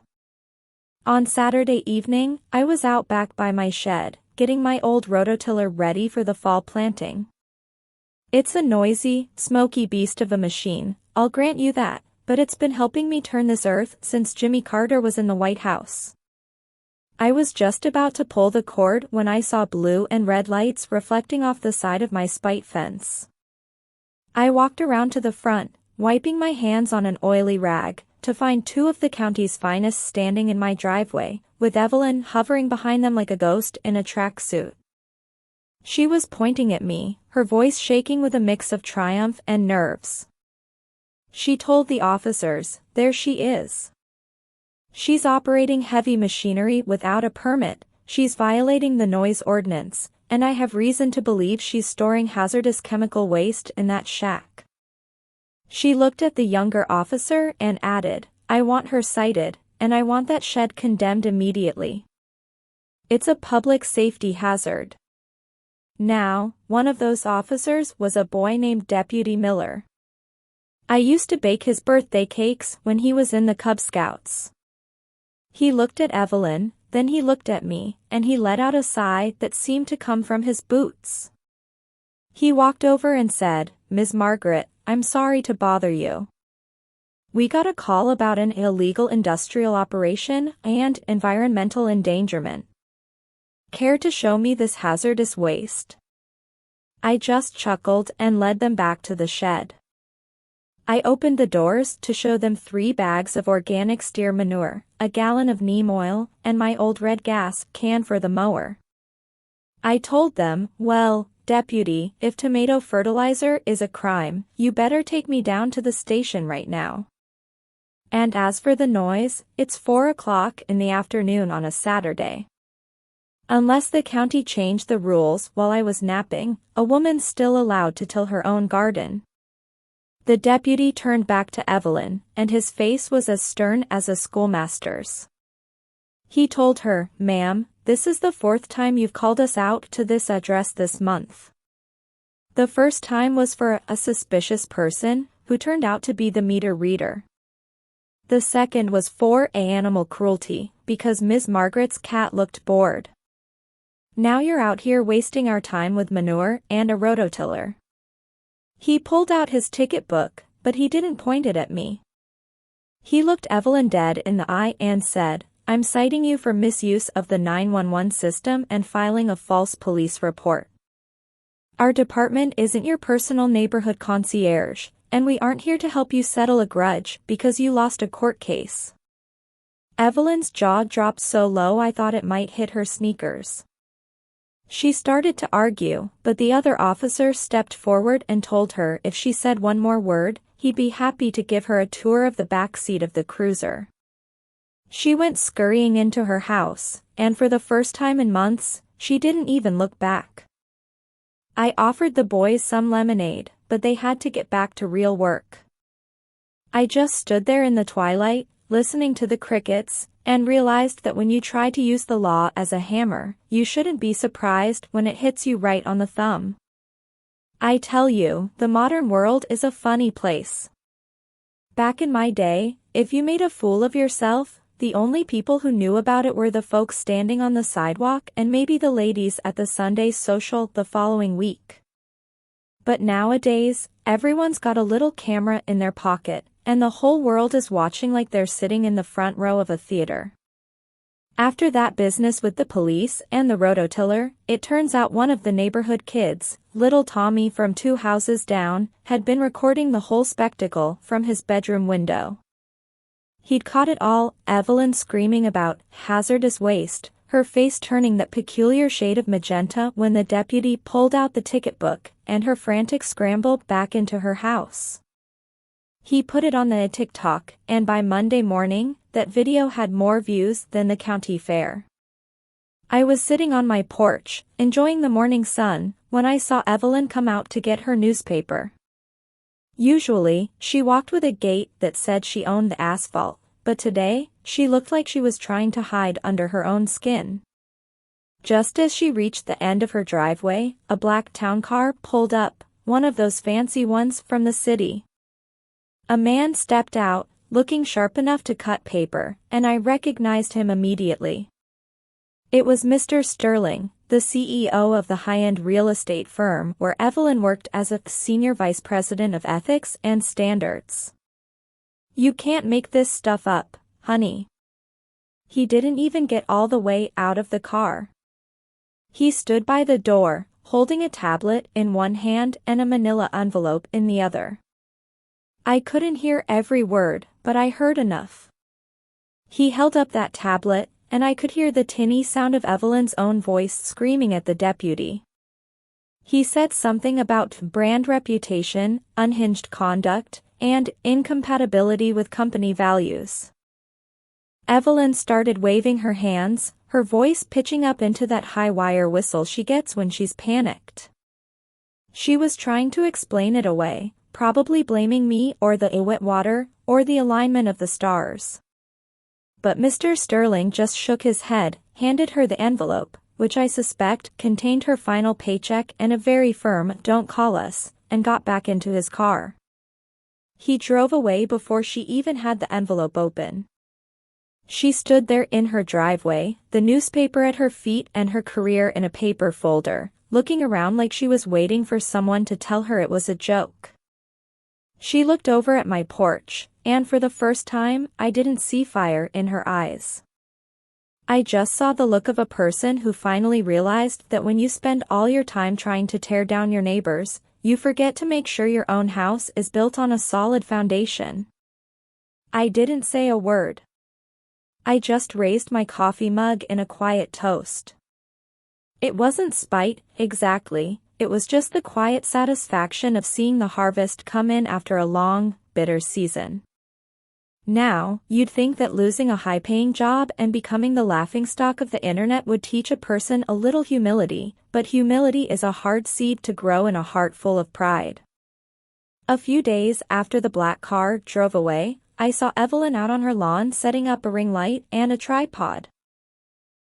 On Saturday evening, I was out back by my shed, getting my old rototiller ready for the fall planting. It's a noisy, smoky beast of a machine, I'll grant you that, but it's been helping me turn this earth since Jimmy Carter was in the White House. I was just about to pull the cord when I saw blue and red lights reflecting off the side of my spite fence. I walked around to the front, wiping my hands on an oily rag, to find 2 of the county's finest standing in my driveway, with Evelyn hovering behind them like a ghost in a tracksuit. She was pointing at me, her voice shaking with a mix of triumph and nerves. She told the officers, "There she is. She's operating heavy machinery without a permit, she's violating the noise ordinance, and I have reason to believe she's storing hazardous chemical waste in that shack." She looked at the younger officer and added, "I want her cited, and I want that shed condemned immediately. It's a public safety hazard." Now, one of those officers was a boy named Deputy Miller. I used to bake his birthday cakes when he was in the Cub Scouts. He looked at Evelyn, then he looked at me, and he let out a sigh that seemed to come from his boots. He walked over and said, "Ms. Margaret, I'm sorry to bother you. We got a call about an illegal industrial operation and environmental endangerment. Care to show me this hazardous waste?" I just chuckled and led them back to the shed. I opened the doors to show them 3 bags of organic steer manure, a gallon of neem oil, and my old red gas can for the mower. I told them, "Well, Deputy, if tomato fertilizer is a crime, you better take me down to the station right now. And as for the noise, it's 4 o'clock in the afternoon on a Saturday. Unless the county changed the rules while I was napping, a woman's still allowed to till her own garden." The deputy turned back to Evelyn, and his face was as stern as a schoolmaster's. He told her, "Ma'am, this is the 4th time you've called us out to this address this month. The first time was for a suspicious person, who turned out to be the meter reader. The second was for animal cruelty, because Miss Margaret's cat looked bored. Now you're out here wasting our time with manure and a rototiller." He pulled out his ticket book, but he didn't point it at me. He looked Evelyn dead in the eye and said, "I'm citing you for misuse of the 911 system and filing a false police report. Our department isn't your personal neighborhood concierge, and we aren't here to help you settle a grudge because you lost a court case." Evelyn's jaw dropped so low I thought it might hit her sneakers. She started to argue, but the other officer stepped forward and told her if she said one more word, he'd be happy to give her a tour of the back seat of the cruiser. She went scurrying into her house, and for the first time in months, she didn't even look back. I offered the boys some lemonade, but they had to get back to real work. I just stood there in the twilight, listening to the crickets, and realized that when you try to use the law as a hammer, you shouldn't be surprised when it hits you right on the thumb. I tell you, the modern world is a funny place. Back in my day, if you made a fool of yourself, the only people who knew about it were the folks standing on the sidewalk and maybe the ladies at the Sunday social the following week. But nowadays, everyone's got a little camera in their pocket, and the whole world is watching like they're sitting in the front row of a theater. After that business with the police and the rototiller, it turns out one of the neighborhood kids, little Tommy from 2 houses down, had been recording the whole spectacle from his bedroom window. He'd caught it all, Evelyn screaming about hazardous waste, her face turning that peculiar shade of magenta when the deputy pulled out the ticket book, and her frantic scramble back into her house. He put it on the TikTok, and by Monday morning, that video had more views than the county fair. I was sitting on my porch, enjoying the morning sun, when I saw Evelyn come out to get her newspaper. Usually, she walked with a gait that said she owned the asphalt, but today, she looked like she was trying to hide under her own skin. Just as she reached the end of her driveway, a black town car pulled up, one of those fancy ones from the city. A man stepped out, looking sharp enough to cut paper, and I recognized him immediately. It was Mr. Sterling, the CEO of the high-end real estate firm where Evelyn worked as a senior vice president of ethics and standards. "You can't make this stuff up, honey." He didn't even get all the way out of the car. He stood by the door, holding a tablet in one hand and a manila envelope in the other. I couldn't hear every word, but I heard enough. He held up that tablet, and I could hear the tinny sound of Evelyn's own voice screaming at the deputy. He said something about brand reputation, unhinged conduct, and incompatibility with company values. Evelyn started waving her hands, her voice pitching up into that high wire whistle she gets when she's panicked. She was trying to explain it away, probably blaming me or the wet water, or the alignment of the stars. But Mr. Sterling just shook his head, handed her the envelope, which I suspect contained her final paycheck and a very firm "don't call us," and got back into his car. He drove away before she even had the envelope open. She stood there in her driveway, the newspaper at her feet and her career in a paper folder, looking around like she was waiting for someone to tell her it was a joke. She looked over at my porch, and for the first time, I didn't see fire in her eyes. I just saw the look of a person who finally realized that when you spend all your time trying to tear down your neighbors, you forget to make sure your own house is built on a solid foundation. I didn't say a word. I just raised my coffee mug in a quiet toast. It wasn't spite, exactly, it was just the quiet satisfaction of seeing the harvest come in after a long, bitter season. Now, you'd think that losing a high-paying job and becoming the laughingstock of the internet would teach a person a little humility, but humility is a hard seed to grow in a heart full of pride. A few days after the black car drove away, I saw Evelyn out on her lawn setting up a ring light and a tripod.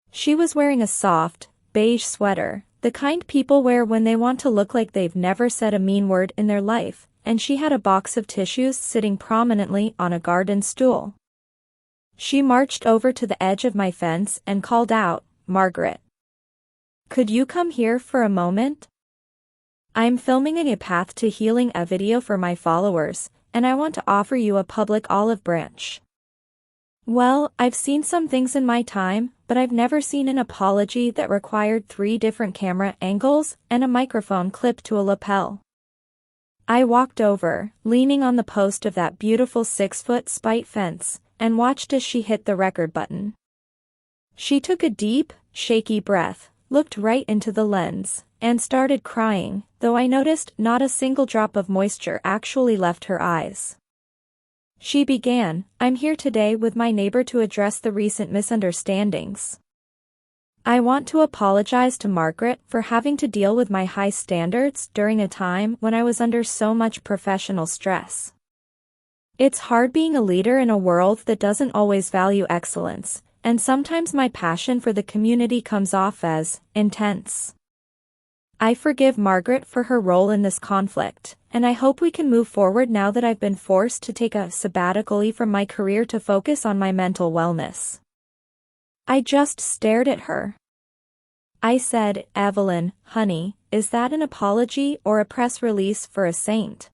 She was wearing a soft, beige sweater, the kind people wear when they want to look like they've never said a mean word in their life, and she had a box of tissues sitting prominently on a garden stool. She marched over to the edge of my fence and called out, "Margaret, could you come here for a moment? I'm filming a Path to Healing a video for my followers, and I want to offer you a public olive branch." Well, I've seen some things in my time, but I've never seen an apology that required 3 different camera angles and a microphone clipped to a lapel. I walked over, leaning on the post of that beautiful 6-foot spite fence, and watched as she hit the record button. She took a deep, shaky breath, looked right into the lens, and started crying, though I noticed not a single drop of moisture actually left her eyes. She began, "I'm here today with my neighbor to address the recent misunderstandings. I want to apologize to Margaret for having to deal with my high standards during a time when I was under so much professional stress. It's hard being a leader in a world that doesn't always value excellence, and sometimes my passion for the community comes off as intense. I forgive Margaret for her role in this conflict, and I hope we can move forward now that I've been forced to take a sabbatical from my career to focus on my mental wellness." I just stared at her. I said, "Evelyn, honey, is that an apology or a press release for a saint?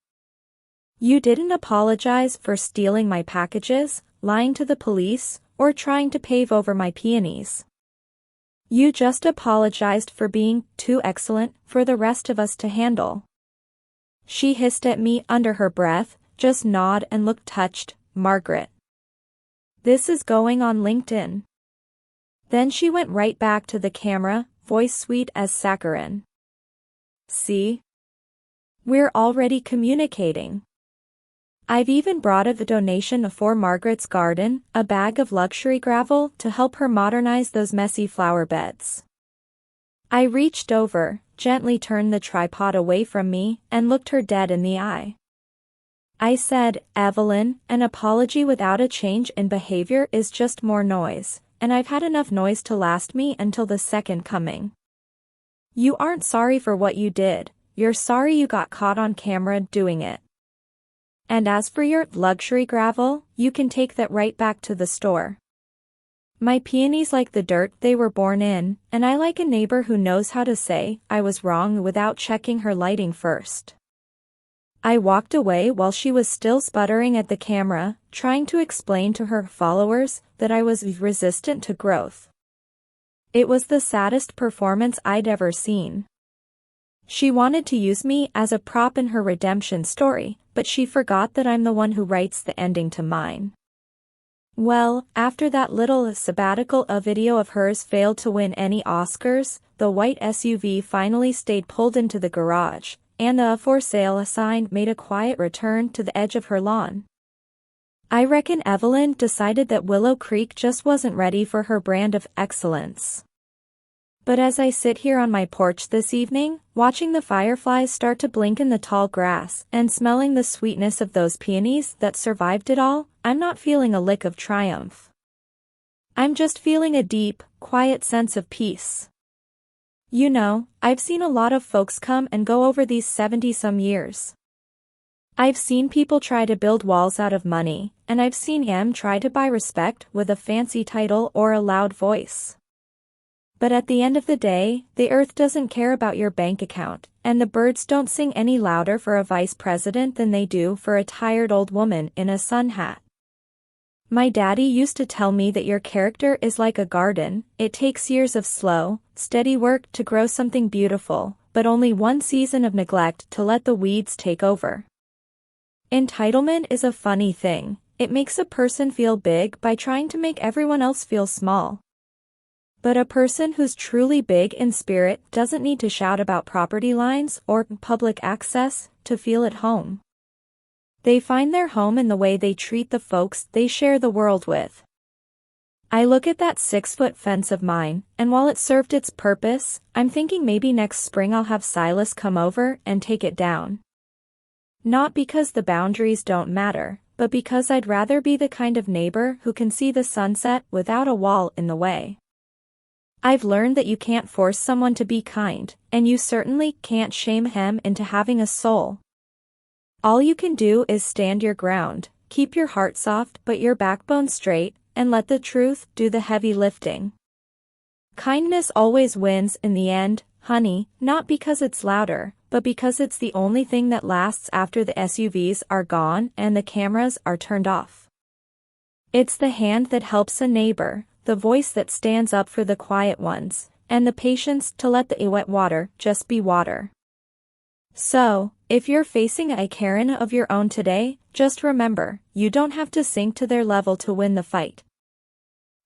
You didn't apologize for stealing my packages, lying to the police, or trying to pave over my peonies. You just apologized for being too excellent for the rest of us to handle." She hissed at me under her breath, "Just nod and look touched, Margaret. This is going on LinkedIn." Then she went right back to the camera, voice sweet as saccharin. "See? We're already communicating. I've even brought a donation for Margaret's garden, a bag of luxury gravel to help her modernize those messy flower beds." I reached over, gently turned the tripod away from me, and looked her dead in the eye. I said, "Evelyn, an apology without a change in behavior is just more noise, and I've had enough noise to last me until the second coming. You aren't sorry for what you did, you're sorry you got caught on camera doing it. And as for your luxury gravel, you can take that right back to the store. My peonies like the dirt they were born in, and I like a neighbor who knows how to say I was wrong without checking her lighting first." I walked away while she was still sputtering at the camera, trying to explain to her followers that I was resistant to growth. It was the saddest performance I'd ever seen. She wanted to use me as a prop in her redemption story, but she forgot that I'm the one who writes the ending to mine. Well, after that little sabbatical, a video of hers failed to win any Oscars, the white SUV finally stayed pulled into the garage, and the "for sale" sign made a quiet return to the edge of her lawn. I reckon Evelyn decided that Willow Creek just wasn't ready for her brand of excellence. But as I sit here on my porch this evening, watching the fireflies start to blink in the tall grass and smelling the sweetness of those peonies that survived it all, I'm not feeling a lick of triumph. I'm just feeling a deep, quiet sense of peace. You know, I've seen a lot of folks come and go over these 70-some years. I've seen people try to build walls out of money, and I've seen them try to buy respect with a fancy title or a loud voice. But at the end of the day, the earth doesn't care about your bank account, and the birds don't sing any louder for a vice president than they do for a tired old woman in a sun hat. My daddy used to tell me that your character is like a garden. It takes years of slow, steady work to grow something beautiful, but only one season of neglect to let the weeds take over. Entitlement is a funny thing. It makes a person feel big by trying to make everyone else feel small. But a person who's truly big in spirit doesn't need to shout about property lines or public access to feel at home. They find their home in the way they treat the folks they share the world with. I look at that 6-foot fence of mine, and while it served its purpose, I'm thinking maybe next spring I'll have Silas come over and take it down. Not because the boundaries don't matter, but because I'd rather be the kind of neighbor who can see the sunset without a wall in the way. I've learned that you can't force someone to be kind, and you certainly can't shame him into having a soul. All you can do is stand your ground, keep your heart soft but your backbone straight, and let the truth do the heavy lifting. Kindness always wins in the end, honey, not because it's louder, but because it's the only thing that lasts after the SUVs are gone and the cameras are turned off. It's the hand that helps a neighbor, the voice that stands up for the quiet ones, and the patience to let the wet water just be water. So, if you're facing a Karen of your own today, just remember, you don't have to sink to their level to win the fight.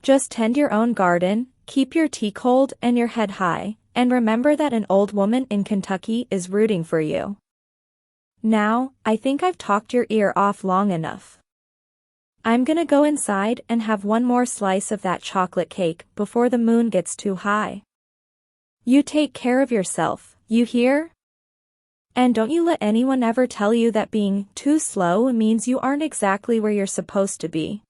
Just tend your own garden, keep your tea cold and your head high, and remember that an old woman in Kentucky is rooting for you. Now, I think I've talked your ear off long enough. I'm gonna go inside and have one more slice of that chocolate cake before the moon gets too high. You take care of yourself, you hear? And don't you let anyone ever tell you that being too slow means you aren't exactly where you're supposed to be.